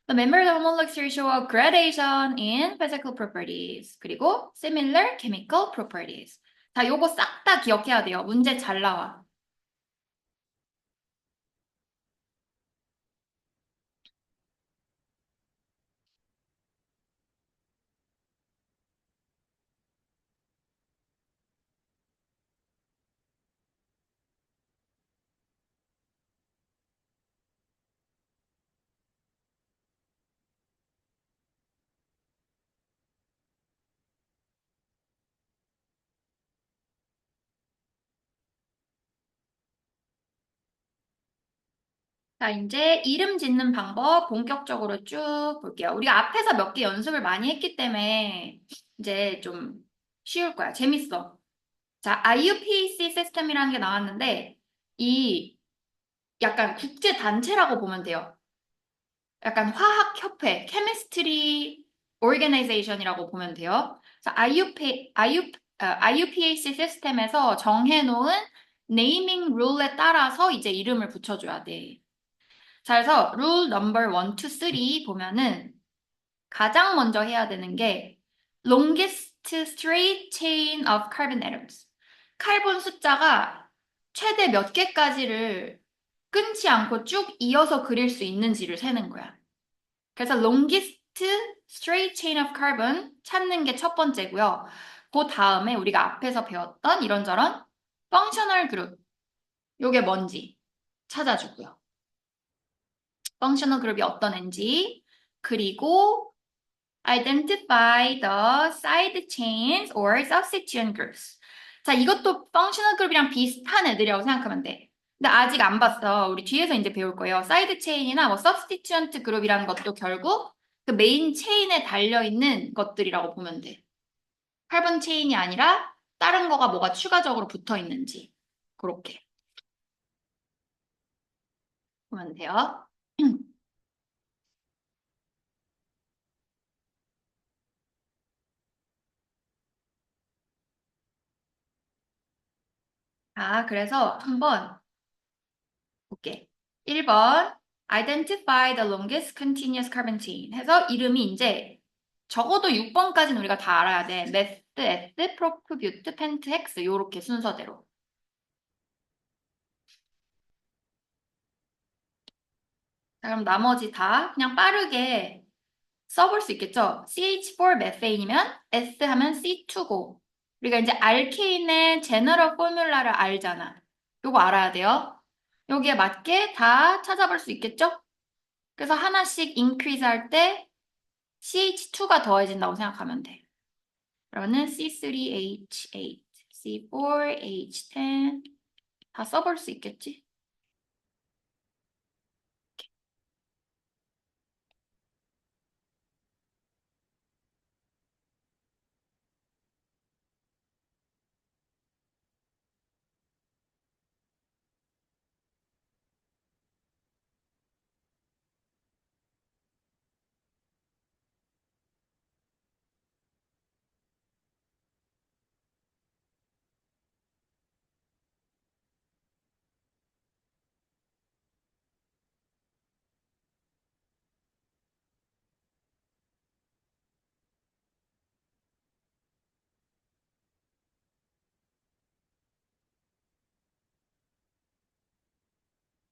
The members of homologous series show a gradation in physical properties. 그리고 similar chemical properties. 자, 요거 싹 다 기억해야 돼요. 문제 잘 나와. 자, 이제 이름 짓는 방법 본격적으로 쭉 볼게요. 우리가 앞에서 몇 개 연습을 많이 했기 때문에 이제 좀 쉬울 거야. 재밌어. 자, IUPAC 시스템이라는 게 나왔는데 이 약간 국제 단체라고 보면 돼요. 약간 화학협회, 케미스트리 organization이라고 보면 돼요. 그래서 IUPAC 시스템에서 정해놓은 네이밍 룰에 따라서 이제 이름을 붙여줘야 돼. 자, 그래서 룰 넘버 1, 2, 3 보면은 가장 먼저 해야 되는 게 longest straight chain of carbon atoms. 카본 숫자가 최대 몇 개까지를 끊지 않고 쭉 이어서 그릴 수 있는지를 세는 거야. 그래서 longest straight chain of carbon 찾는 게 첫 번째고요. 그 다음에 우리가 앞에서 배웠던 이런저런 functional group. 요게 뭔지 찾아주고요. functional group이 어떤 앤지, 그리고 identify the side chains or substituent groups. 자, 이것도 functional group이랑 비슷한 애들이라고 생각하면 돼. 근데 아직 안 봤어. 우리 뒤에서 이제 배울 거예요. 사이드 체인이나 뭐 substituent group이라는 것도 결국 그 메인 체인에 달려있는 것들이라고 보면 돼. 카본 체인이 아니라 다른 거가 뭐가 추가적으로 붙어 있는지. 그렇게 보면 돼요. 자, 그래서 한번 볼게. 1번 identify the longest continuous carbon chain 해서 이름이 이제 적어도 6번까지는 우리가 다 알아야 돼. 메스, 에스, 프로프, 뷰트, 펜트, 헥스 요렇게 순서대로. 자, 그럼 나머지 다 그냥 빠르게 써볼 수 있겠죠? CH4 메테인이면 S 하면 C2고 우리가 이제 알케인의 제너럴 포뮬라를 알잖아. 요거 알아야 돼요. 여기에 맞게 다 찾아볼 수 있겠죠? 그래서 하나씩 increase 할 때 CH2가 더해진다고 생각하면 돼. 그러면 C3H8, C4H10 다 써볼 수 있겠지?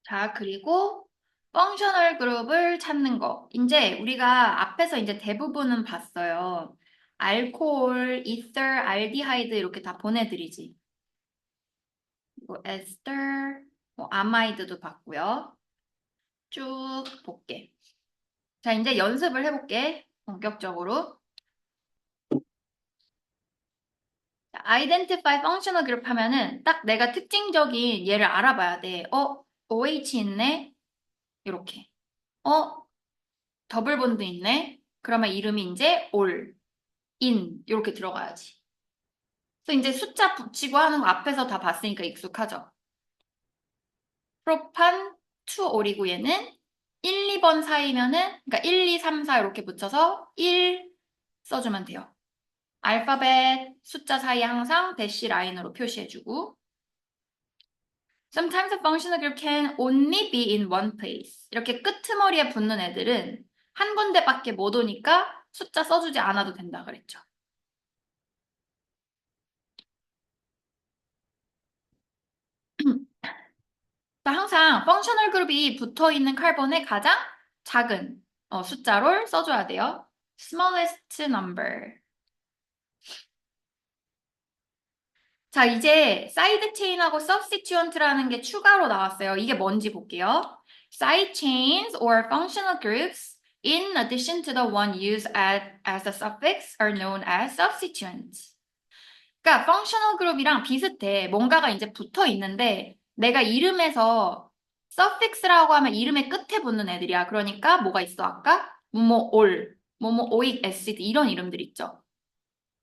자, 그리고 펑셔널 그룹을 찾는 거. 이제 우리가 앞에서 이제 대부분은 봤어요. 알코올, 이터, 알디하이드 이렇게 다 보내드리지. 뭐 에스터, 뭐 아마이드도 봤고요. 쭉 볼게. 자, 이제 연습을 해볼게. 본격적으로. 자, identify functional group 하면은 딱 내가 특징적인 얘를 알아봐야 돼. OH 있네? 이렇게. 더블 본드 있네? 그러면 이름이 이제 올, 인 이렇게 들어가야지. 그래서 이제 숫자 붙이고 하는 거 앞에서 다 봤으니까 익숙하죠. 프로판 2올이고 얘는 1, 2번 사이면은 그러니까 1, 2, 3, 4 이렇게 붙여서 1 써주면 돼요. 알파벳 숫자 사이에 항상 대시 라인으로 표시해주고 Sometimes a functional group can only be in one place. 이렇게 끄트머리에 붙는 애들은 한 군데밖에 못 오니까 숫자 써주지 않아도 된다 그랬죠. 항상 펑셔널 그룹이 붙어 있는 카본의 가장 작은 숫자를 써줘야 돼요. smallest number. 자, 이제 사이드 체인하고 substituent라는 게 추가로 나왔어요. 이게 뭔지 볼게요. Side chains or functional groups in addition to the one used as a suffix are known as substituents. 그러니까 functional group이랑 비슷해. 뭔가가 이제 붙어 있는데 내가 이름에서 suffix라고 하면 이름의 끝에 붙는 애들이야. 그러니까 뭐가 있어 아까? 뭐뭐 올, 뭐뭐 오익 애시드 이런 이름들 있죠.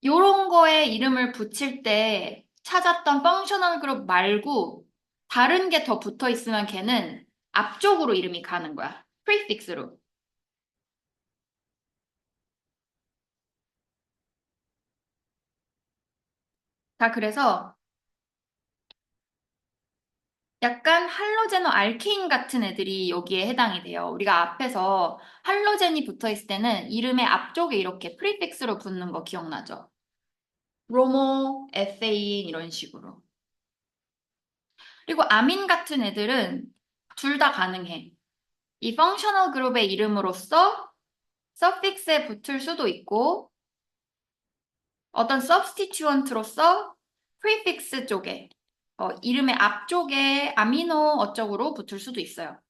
요런 거에 이름을 붙일 때 찾았던 functional group 말고 다른 게 더 붙어 있으면 걔는 앞쪽으로 이름이 가는 거야. prefix로. 자, 그래서 약간 할로제노 알케인 같은 애들이 여기에 해당이 돼요. 우리가 앞에서 할로젠이 붙어 있을 때는 이름의 앞쪽에 이렇게 프리픽스로 붙는 거 기억나죠? 브로모, 에세인 이런 식으로. 그리고 아민 같은 애들은 둘 다 가능해. 이 펑셔널 그룹의 이름으로서 서픽스에 붙을 수도 있고 어떤 substituent로서 prefix 쪽에 이름의 앞쪽에 아미노 어쩌고로 붙을 수도 있어요.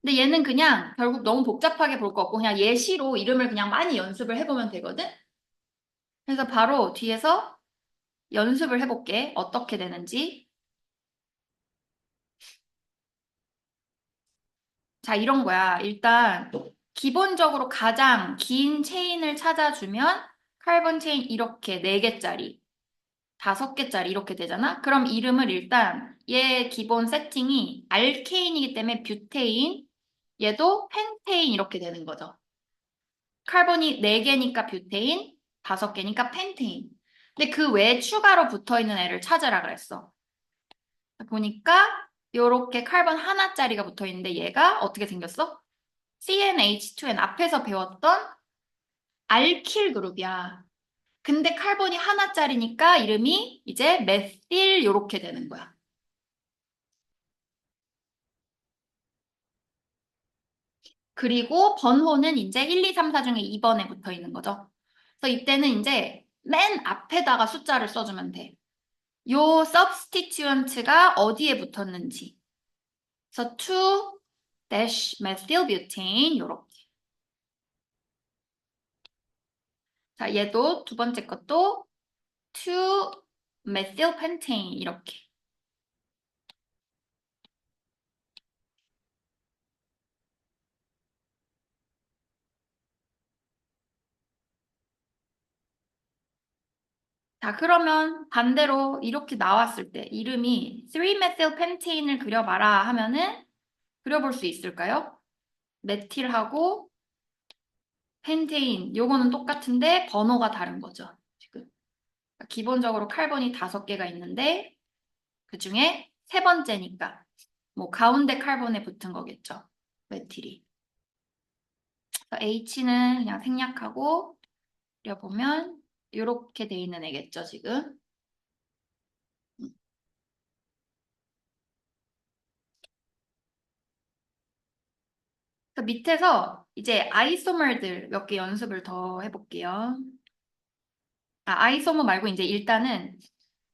근데 얘는 그냥 결국 너무 복잡하게 볼 거 없고 그냥 예시로 이름을 그냥 많이 연습을 해보면 되거든? 그래서 바로 뒤에서 연습을 해볼게. 어떻게 되는지. 자, 이런 거야. 일단 기본적으로 가장 긴 체인을 찾아주면 카본 체인 이렇게 4개짜리, 5개짜리 이렇게 되잖아? 그럼 이름을 일단 얘 기본 세팅이 알케인이기 때문에 뷰테인, 얘도 펜테인 이렇게 되는 거죠. 카본이 4개니까 뷰테인, 5개니까 펜테인. 근데 그 외에 추가로 붙어 있는 애를 찾으라 그랬어. 보니까 요렇게 카본 하나짜리가 붙어 있는데 얘가 어떻게 생겼어? CnH2n 앞에서 배웠던 알킬 그룹이야. 근데 카본이 하나짜리니까 이름이 이제 메틸 요렇게 되는 거야. 그리고 번호는 이제 1, 2, 3, 4 중에 2번에 붙어 있는 거죠. 그래서 이때는 이제 맨 앞에다가 숫자를 써주면 돼. 요 substituent가 어디에 붙었는지. 그래서 2-methylbutane 요렇게. 자, 얘도 두 번째 것도 2-methylpentane 이렇게. 자, 그러면 반대로 이렇게 나왔을 때 이름이 3-methylpentane을 그려봐라 하면은 그려볼 수 있을까요? 메틸하고 펜테인 요거는 똑같은데 번호가 다른 거죠. 지금 기본적으로 카본이 5개가 있는데 그중에 세 번째니까 뭐 가운데 카본에 붙은 거겠죠. 메틸이. H는 그냥 생략하고 그려보면 이렇게 돼 있는 애겠죠, 지금. 그 밑에서 이제 아이소머들 몇 개 연습을 더 해볼게요. 아이소머 말고 이제 일단은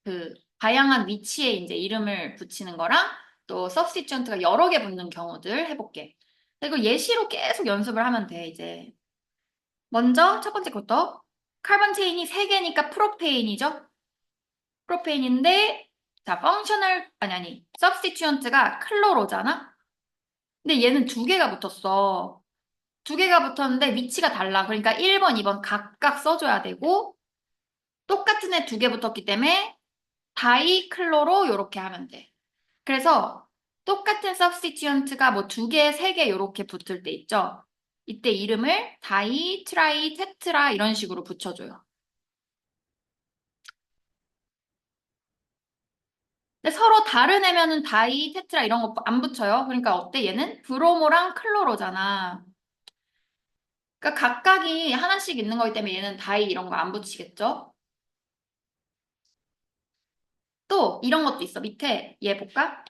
그 다양한 위치에 이제 이름을 붙이는 거랑 또 서브스티튜언트가 여러 개 붙는 경우들 해볼게. 그리고 예시로 계속 연습을 하면 돼, 이제. 먼저 첫 번째 것도 카본 체인이 3개니까 프로페인이죠? 프로페인인데 자, 펑셔널 아니 서브스티튜언트가 클로로잖아? 근데 얘는 2개가 붙었어. 2개가 붙었는데 위치가 달라. 그러니까 1번, 2번 각각 써줘야 되고 똑같은 애 2개 붙었기 때문에 다이클로로 이렇게 하면 돼. 그래서 똑같은 substituent가 뭐 2개, 3개 이렇게 붙을 때 있죠. 이때 이름을 다이, 트라이, 테트라 이런 식으로 붙여줘요. 근데 서로 다른 애면은 다이, 테트라 이런 거 안 붙여요. 그러니까 어때 얘는? 브로모랑 클로로잖아. 그러니까 각각이 하나씩 있는 거기 때문에 얘는 다이 이런 거 안 붙이겠죠? 또 이런 것도 있어. 밑에 얘 볼까?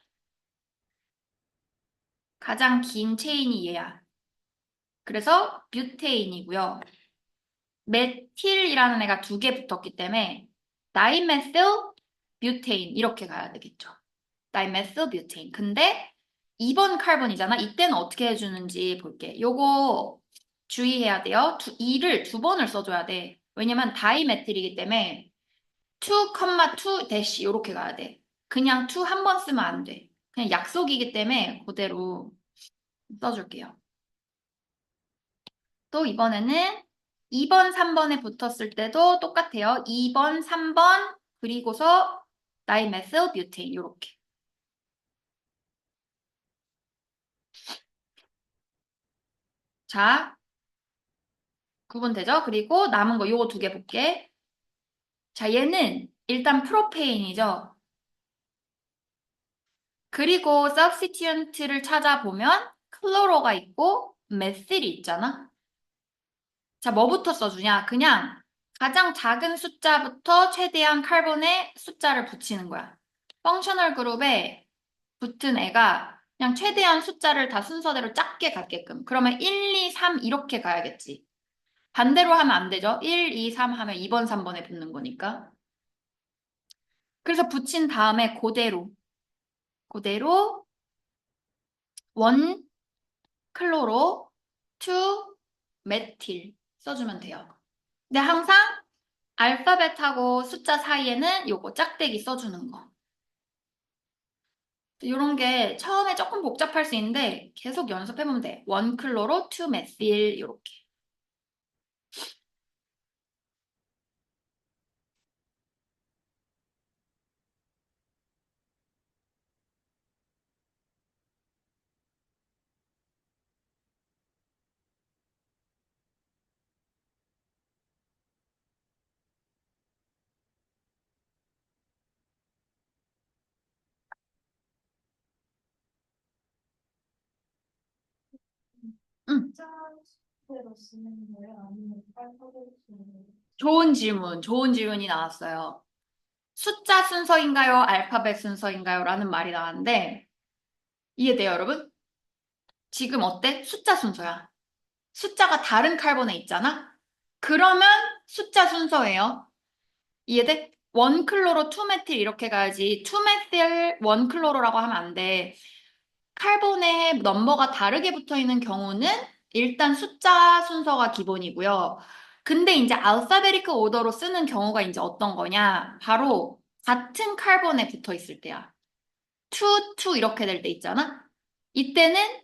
가장 긴 체인이 얘야. 그래서 뷰테인이고요. 메틸이라는 애가 2개 붙었기 때문에 다이메틸 뷰테인 이렇게 가야 되겠죠. 다이메틸 뷰테인. 근데 2번 카본이잖아. 이때는 어떻게 해주는지 볼게. 요거 주의해야 돼요. 2를 2번을 써줘야 돼. 왜냐면 다이메틸이기 때문에 2,2 대시 이렇게 가야 돼. 그냥 2 한 번 쓰면 안 돼. 그냥 약속이기 때문에 그대로 써줄게요. 또 이번에는 2번, 3번에 붙었을 때도 똑같아요. 2번, 3번, 그리고서 다이메틸 뷰테인 이렇게. 자, 구분되죠? 그리고 남은 거 요거 2개 볼게. 자, 얘는 일단 프로페인이죠. 그리고 substituent를 찾아보면 클로로가 있고 메실이 있잖아. 자, 뭐부터 써주냐? 그냥 가장 작은 숫자부터 최대한 카본의 숫자를 붙이는 거야. 펑셔널 그룹에 붙은 애가 그냥 최대한 숫자를 다 순서대로 작게 갖게끔. 그러면 1, 2, 3 이렇게 가야겠지. 반대로 하면 안 되죠. 1, 2, 3 하면 2번, 3번에 붙는 거니까. 그래서 붙인 다음에 그대로 원 클로로 투 메틸 써주면 돼요. 근데 항상 알파벳하고 숫자 사이에는 요거 짝대기 써주는 거. 이런 게 처음에 조금 복잡할 수 있는데 계속 연습해보면 돼. 원 클로로 투 메틸 이렇게. 응. 숫자대로 쓰는 거예요? 아니면 알파벳으로 쓰는 거예요? 좋은 질문이 나왔어요. 숫자 순서인가요? 알파벳 순서인가요? 라는 말이 나왔는데 이해돼요, 여러분? 지금 어때? 숫자 순서야. 숫자가 다른 칼본에 있잖아? 그러면 숫자 순서예요. 이해돼? 원클로로 투메틸 이렇게 가야지. 투메틸 원클로로라고 하면 안 돼. 칼본에 넘버가 다르게 붙어 있는 경우는 일단 숫자 순서가 기본이고요. 근데 이제 알파베티크 오더로 쓰는 경우가 이제 어떤 거냐? 바로 같은 칼본에 붙어 있을 때야. 투 이렇게 될 때 있잖아? 이때는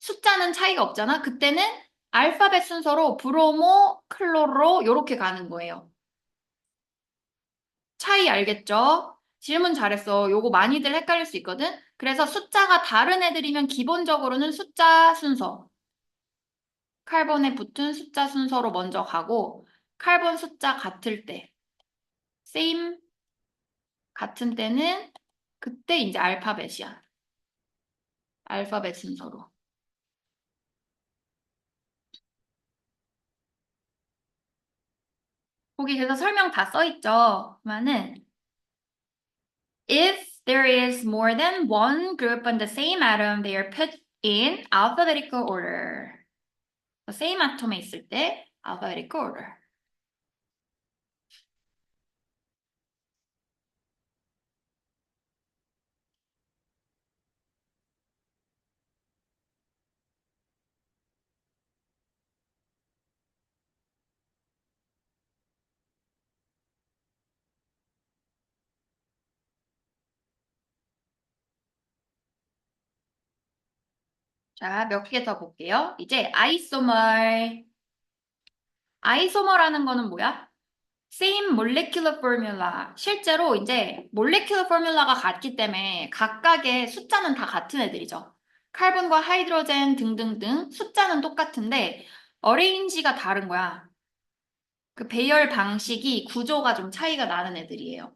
숫자는 차이가 없잖아? 그때는 알파벳 순서로 브로모, 클로로 이렇게 가는 거예요. 차이 알겠죠? 질문 잘했어. 요거 많이들 헷갈릴 수 있거든? 그래서 숫자가 다른 애들이면 기본적으로는 숫자 순서. 칼본에 붙은 숫자 순서로 먼저 가고, 칼본 숫자 같을 때, same 같은 때는 그때 이제 알파벳이야. 알파벳 순서로. 거기 그래서 설명 다 써있죠? 그러면은 if there is more than one group on the same atom, they are put in alphabetical order. same atom에 있을 때 alphabetical order. 자, 몇 개 더 볼게요. 이제 아이소멀. 아이소멀라는 거는 뭐야? Same molecular formula. 실제로 이제 molecular formula가 같기 때문에 각각의 숫자는 다 같은 애들이죠. 카본과 하이드로젠 등등등 숫자는 똑같은데 어레인지가 다른 거야. 그 배열 방식이 구조가 좀 차이가 나는 애들이에요.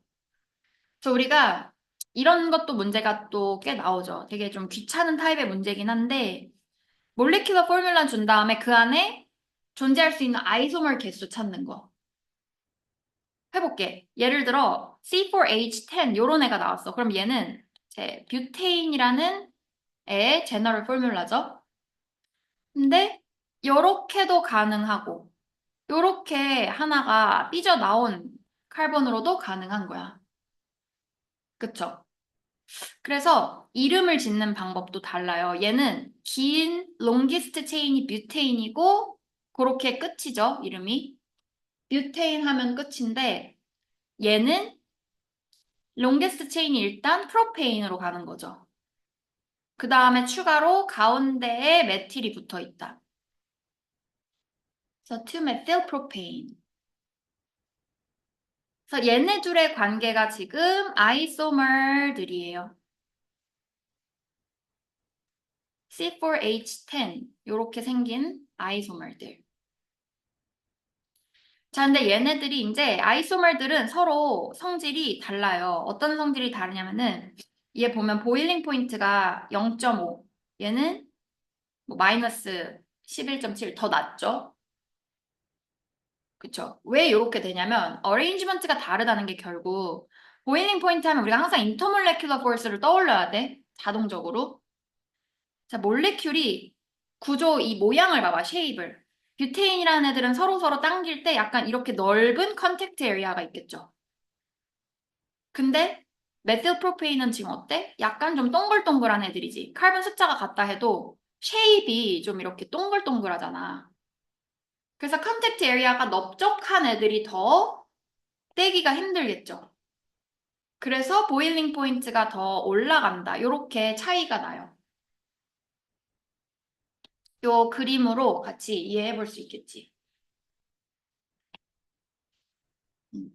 그래서 우리가 이런 것도 문제가 또 꽤 나오죠. 되게 좀 귀찮은 타입의 문제긴 한데 몰레큘러 포뮬러 준 다음에 그 안에 존재할 수 있는 아이소멀 개수 찾는 거. 해볼게. 예를 들어 C4H10 요런 애가 나왔어. 그럼 얘는 제 뷰테인이라는 애의 제너럴 포뮬러죠. 근데 요렇게도 가능하고 요렇게 하나가 삐져나온 카본으로도 가능한 거야. 그쵸? 그래서 이름을 짓는 방법도 달라요. 얘는 긴 롱기스트 체인이 뷰테인이고 그렇게 끝이죠, 이름이. 뷰테인 하면 끝인데 얘는 롱게스트 체인이 일단 프로페인으로 가는 거죠. 그 다음에 추가로 가운데에 메틸이 붙어 있다. 그래서 2메틸 프로페인. 그래서 얘네 둘의 관계가 지금 아이소멀들이에요. C4H10 이렇게 생긴 아이소멀들. 자, 근데 얘네들이 이제 아이소멀들은 서로 성질이 달라요. 어떤 성질이 다르냐면은 얘 보면 보일링 포인트가 0.5, 얘는 뭐 마이너스 11.7 더 낮죠? 그쵸? 왜 이렇게 되냐면 어레인지먼트가 다르다는 게 결국 보일링 포인트 하면 우리가 항상 인터몰레큘러 포스를 떠올려야 돼. 자동적으로. 자, 몰레큘이 구조 이 모양을 봐봐, 쉐입을. 뷰테인이라는 애들은 서로 당길 때 약간 이렇게 넓은 컨택트 에리아가 있겠죠. 근데 메틸프로페인은 지금 어때? 약간 좀 동글동글한 애들이지. 칼본 숫자가 같다 해도 쉐입이 좀 이렇게 동글동글하잖아. 그래서 컨택트 에리아가 넓적한 애들이 더 떼기가 힘들겠죠. 그래서 보일링 포인트가 더 올라간다. 요렇게 차이가 나요. 요 그림으로 같이 이해해 볼 수 있겠지. 음.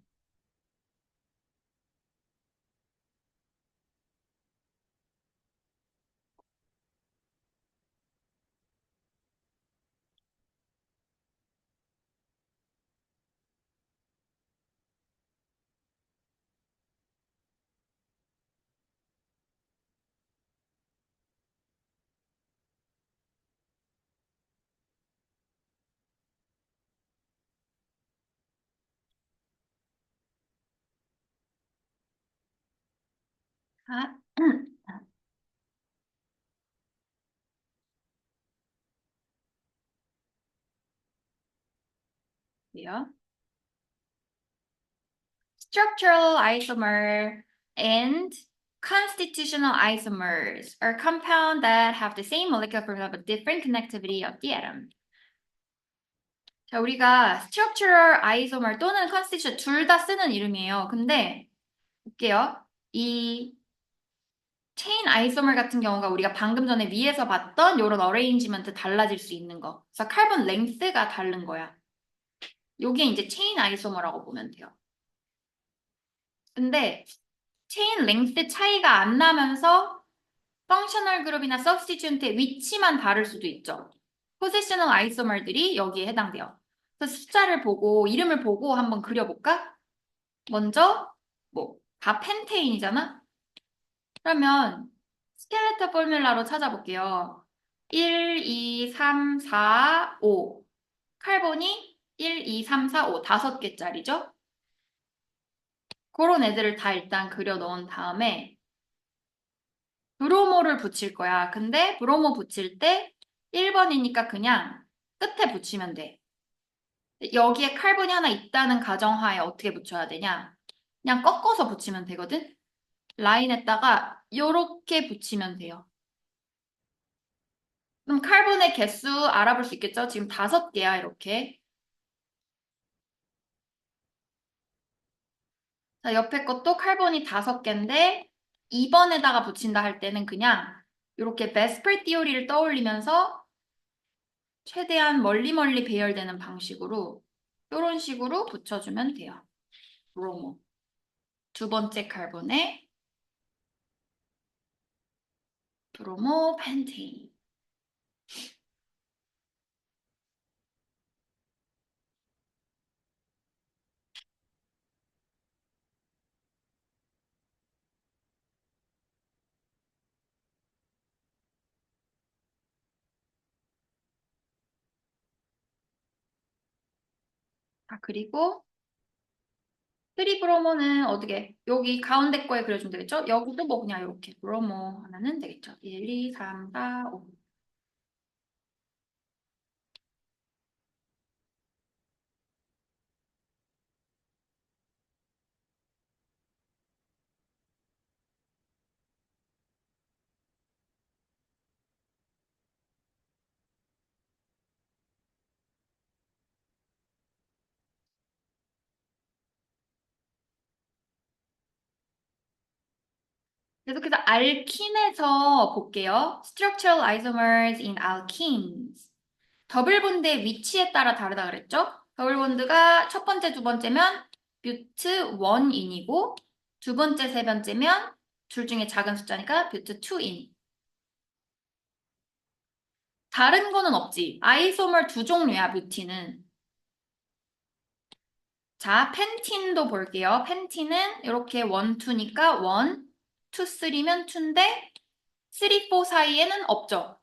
아, 돼요. Structural isomer and constitutional isomers are compounds that have the same molecular formula but different connectivity of the atom. 자, 우리가 structural isomer 또는 constitutional 둘 다 쓰는 이름이에요. 근데 볼게요. 이 체인 아이소mer 같은 경우가 우리가 방금 전에 위에서 봤던 이런 어레인지먼트 달라질 수 있는 거. 그래서 카본 랭스가 다른 거야. 요게 이제 체인 아이소머라고 보면 돼요. 근데 체인 랭스 차이가 안 나면서 펑셔널 그룹이나 서브스티튜언트의 위치만 다를 수도 있죠. 포지셔널 아이소머들이 여기에 해당돼요. 그래서 숫자를 보고 이름을 보고 한번 그려볼까? 먼저 뭐 다 펜테인이잖아? 그러면 스켈레터 포뮬라로 찾아볼게요. 1, 2, 3, 4, 5. 칼본이 1, 2, 3, 4, 5. 5개짜리죠? 그런 애들을 다 일단 그려 넣은 다음에 브로모를 붙일 거야. 근데 브로모 붙일 때 1번이니까 그냥 끝에 붙이면 돼. 여기에 칼본이 하나 있다는 가정하에 어떻게 붙여야 되냐? 그냥 꺾어서 붙이면 되거든? 라인에다가 이렇게 붙이면 돼요. 그럼 칼본의 개수 알아볼 수 있겠죠? 지금 5개야, 이렇게. 자, 옆에 것도 칼본이 5개인데 2번에다가 붙인다 할 때는 그냥 이렇게 베스퍼리 티오리를 떠올리면서 최대한 멀리 배열되는 방식으로 이런 식으로 붙여주면 돼요. 브로모. 두 번째 칼본에 브로모 펜테인. 자, 그리고 트리브로모는 어떻게 여기 가운데 거에 그려주면 되겠죠? 여기도 뭐 그냥 이렇게 브로모 하면은 되겠죠? 1, 2, 3, 4, 5. 계속해서 알킨에서 볼게요. Structural isomers in alkenes. 더블 본드의 위치에 따라 다르다 그랬죠? 더블 본드가 첫 번째, 두 번째면 뷰트 1인이고 두 번째, 세 번째면 둘 중에 작은 숫자니까 뷰트 2인. 다른 거는 없지. 아이소멀 두 종류야, 뷰티는. 자, 펜틴도 볼게요. 펜틴은 이렇게 1, 2니까 1, 2, 3면 2인데 3, 4 사이에는 없죠.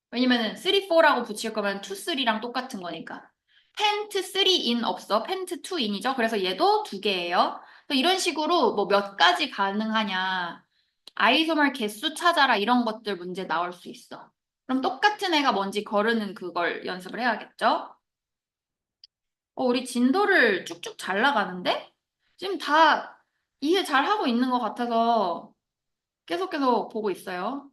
왜냐면은 3, 4라고 붙일 거면 2, 3랑 똑같은 거니까. 펜트 3인 없어. 펜트 2인이죠. 그래서 얘도 2개예요. 이런 식으로 뭐 몇 가지 가능하냐. 아이소멀 개수 찾아라 이런 것들 문제 나올 수 있어. 그럼 똑같은 애가 뭔지 거르는 그걸 연습을 해야겠죠? 우리 진도를 쭉쭉 잘 나가는데? 지금 다 이해 잘 하고 있는 것 같아서 계속 보고 있어요.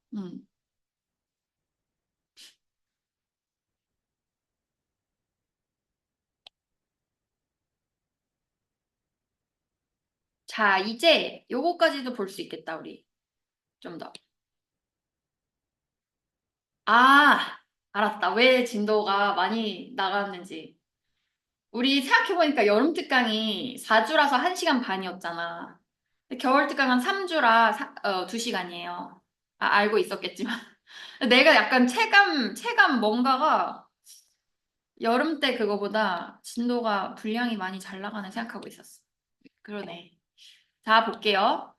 자, 이제 요거까지도 볼 수 있겠다, 우리. 좀 더. 아, 알았다. 왜 진도가 많이 나갔는지. 우리 생각해보니까 여름 특강이 4주라서 1시간 반이었잖아. 겨울 특강은 3주라 2시간이에요. 알고 있었겠지만. 내가 약간 체감 뭔가가 여름 때 그거보다 진도가 분량이 많이 잘 나가는 생각하고 있었어. 그러네. 자, 볼게요.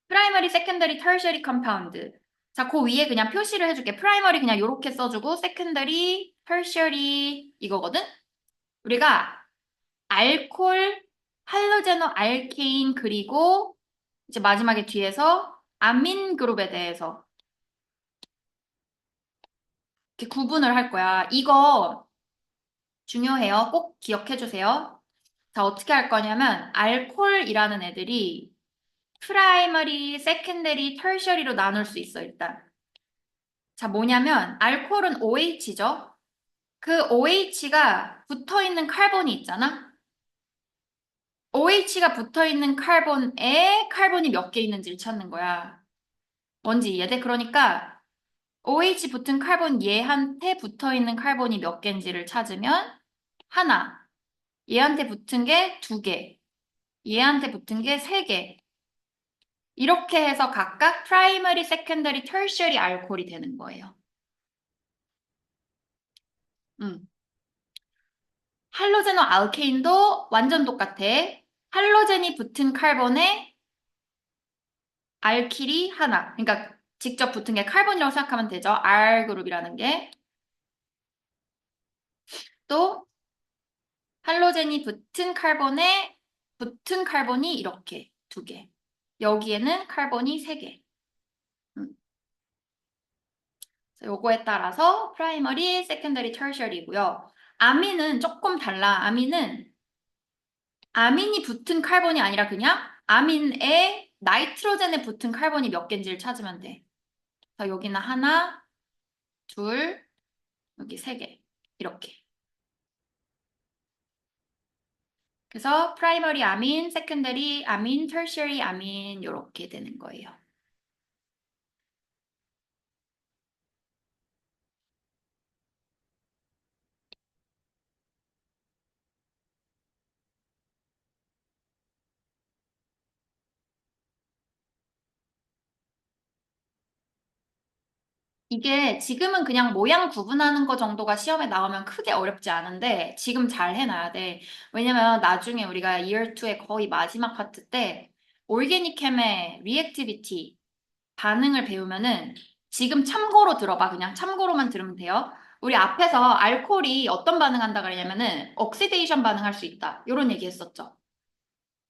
프라이머리, 세컨더리, 터셔리 컴파운드. 자, 그 위에 그냥 표시를 해줄게. 프라이머리 그냥 이렇게 써주고, 세컨더리, 터셔리 이거거든? 우리가 알콜, 할로제노 알케인 그리고 이제 마지막에 뒤에서 아민 그룹에 대해서 이렇게 구분을 할 거야. 이거 중요해요. 꼭 기억해 주세요. 자, 어떻게 할 거냐면 알콜이라는 애들이 프라이머리, 세컨더리, 터셔리로 나눌 수 있어, 일단. 자, 뭐냐면 알코올은 OH죠. 그 OH가 붙어있는 카본이 있잖아. OH가 붙어있는 카본에 카본이 몇 개 있는지를 찾는 거야. 뭔지 이해돼? 그러니까 OH 붙은 카본 얘한테 붙어있는 카본이 몇 개인지를 찾으면 하나, 얘한테 붙은 게 2개, 얘한테 붙은 게 3개. 이렇게 해서 각각 프라이머리, 세컨더리, 터셔리 알코올이 되는 거예요. 음. 할로제노 알케인도 완전 똑같아. 할로젠이 붙은 카본에 알킬이 하나. 그러니까 직접 붙은 게 카본이라고 생각하면 되죠. R그룹이라는 게. 또 할로젠이 붙은 카본이 이렇게 2개. 여기에는 카본이 3개. 요거에 따라서 프라이머리, 세컨더리, 터셔리고요. 아민은 조금 달라. 아민이 붙은 카본이 아니라 그냥 아민에 나이트로젠에 붙은 카본이 몇 개인지를 찾으면 돼. 자, 여기는 하나, 둘, 여기 3개. 이렇게. 그래서 프라이머리 아민, 세컨더리 아민, 터셔리 아민 이렇게 되는 거예요. 이게 지금은 그냥 모양 구분하는 거 정도가 시험에 나오면 크게 어렵지 않은데 지금 잘 해놔야 돼. 왜냐면 나중에 우리가 Year 2의 거의 마지막 파트 때 올게닉 캠의 리액티비티 반응을 배우면은 지금 참고로 들어봐. 그냥 참고로만 들으면 돼요. 우리 앞에서 알코올이 어떤 반응한다 그러냐면은 옥시데이션 반응할 수 있다. 이런 얘기 했었죠.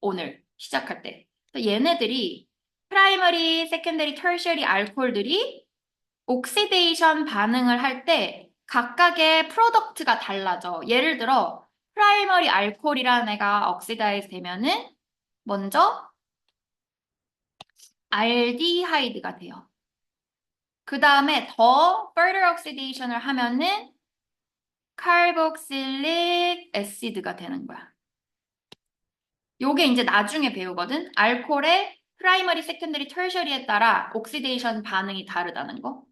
오늘 시작할 때. 얘네들이 프라이머리, 세컨더리, 터셔리 알코올들이 옥시데이션 반응을 할 때 각각의 프로덕트가 달라져. 예를 들어 프라이머리 알코올이라는 애가 옥시다이즈 되면은 먼저 알디하이드가 돼요. 그 다음에 더 further oxidation을 하면은 카르복실릭 애시드가 되는 거야. 요게 이제 나중에 배우거든. 알코올의 프라이머리, 세컨더리, 터셔리에 따라 옥시데이션 반응이 다르다는 거.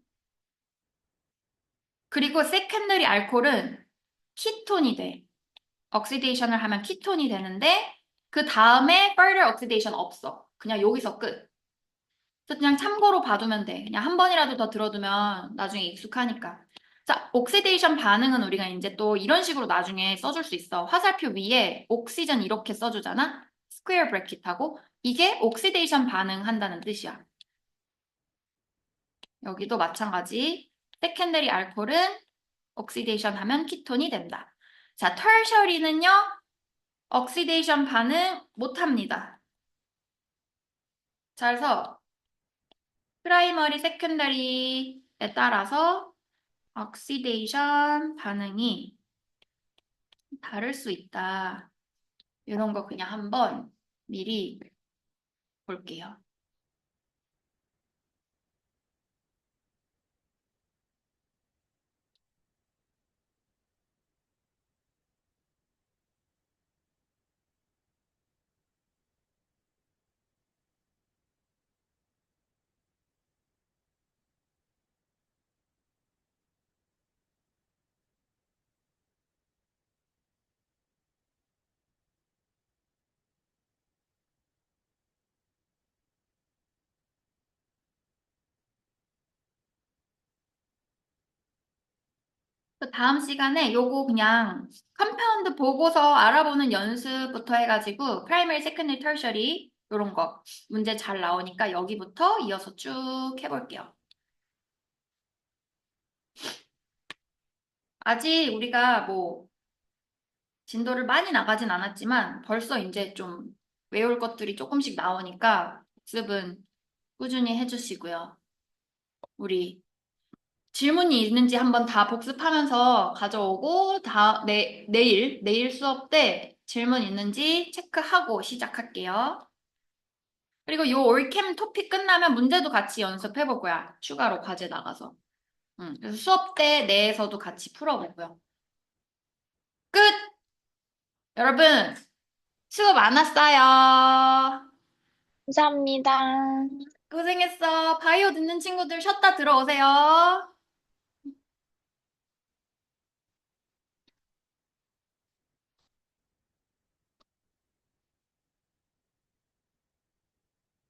그리고 세컨더리 알코올은 키톤이 돼. 옥시데이션을 하면 키톤이 되는데 그 다음에 further oxidation 없어. 그냥 여기서 끝. 그래서 그냥 참고로 봐두면 돼. 그냥 한 번이라도 더 들어두면 나중에 익숙하니까. 자, 옥시데이션 반응은 우리가 이제 또 이런 식으로 나중에 써줄 수 있어. 화살표 위에 옥시전 이렇게 써주잖아? 스퀘어 브래킷하고. 이게 옥시데이션 반응한다는 뜻이야. 여기도 마찬가지. 세컨더리 알코올은 옥시데이션 하면 키톤이 된다. 자, 터셔리는요, 옥시데이션 반응 못합니다. 자, 그래서 프라이머리, 세컨더리에 따라서 옥시데이션 반응이 다를 수 있다. 이런 거 그냥 한번 미리 볼게요. 그 다음 시간에 요거 그냥 컴파운드 보고서 알아보는 연습부터 해가지고 프라이머리, 세컨더리, 터셔리 요런 거 문제 잘 나오니까 여기부터 이어서 쭉 해볼게요. 아직 우리가 뭐 진도를 많이 나가진 않았지만 벌써 이제 좀 외울 것들이 조금씩 나오니까 복습은 꾸준히 해주시고요. 우리 질문이 있는지 한번 다 복습하면서 가져오고 내일 수업 때 질문 있는지 체크하고 시작할게요. 그리고 요 올캠 토픽 끝나면 문제도 같이 연습해볼 거야. 추가로 과제 나가서. 그래서 수업 때 내에서도 같이 풀어보고요. 끝! 여러분, 수고 많았어요. 감사합니다. 고생했어. 바이오 듣는 친구들 쉬었다 들어오세요.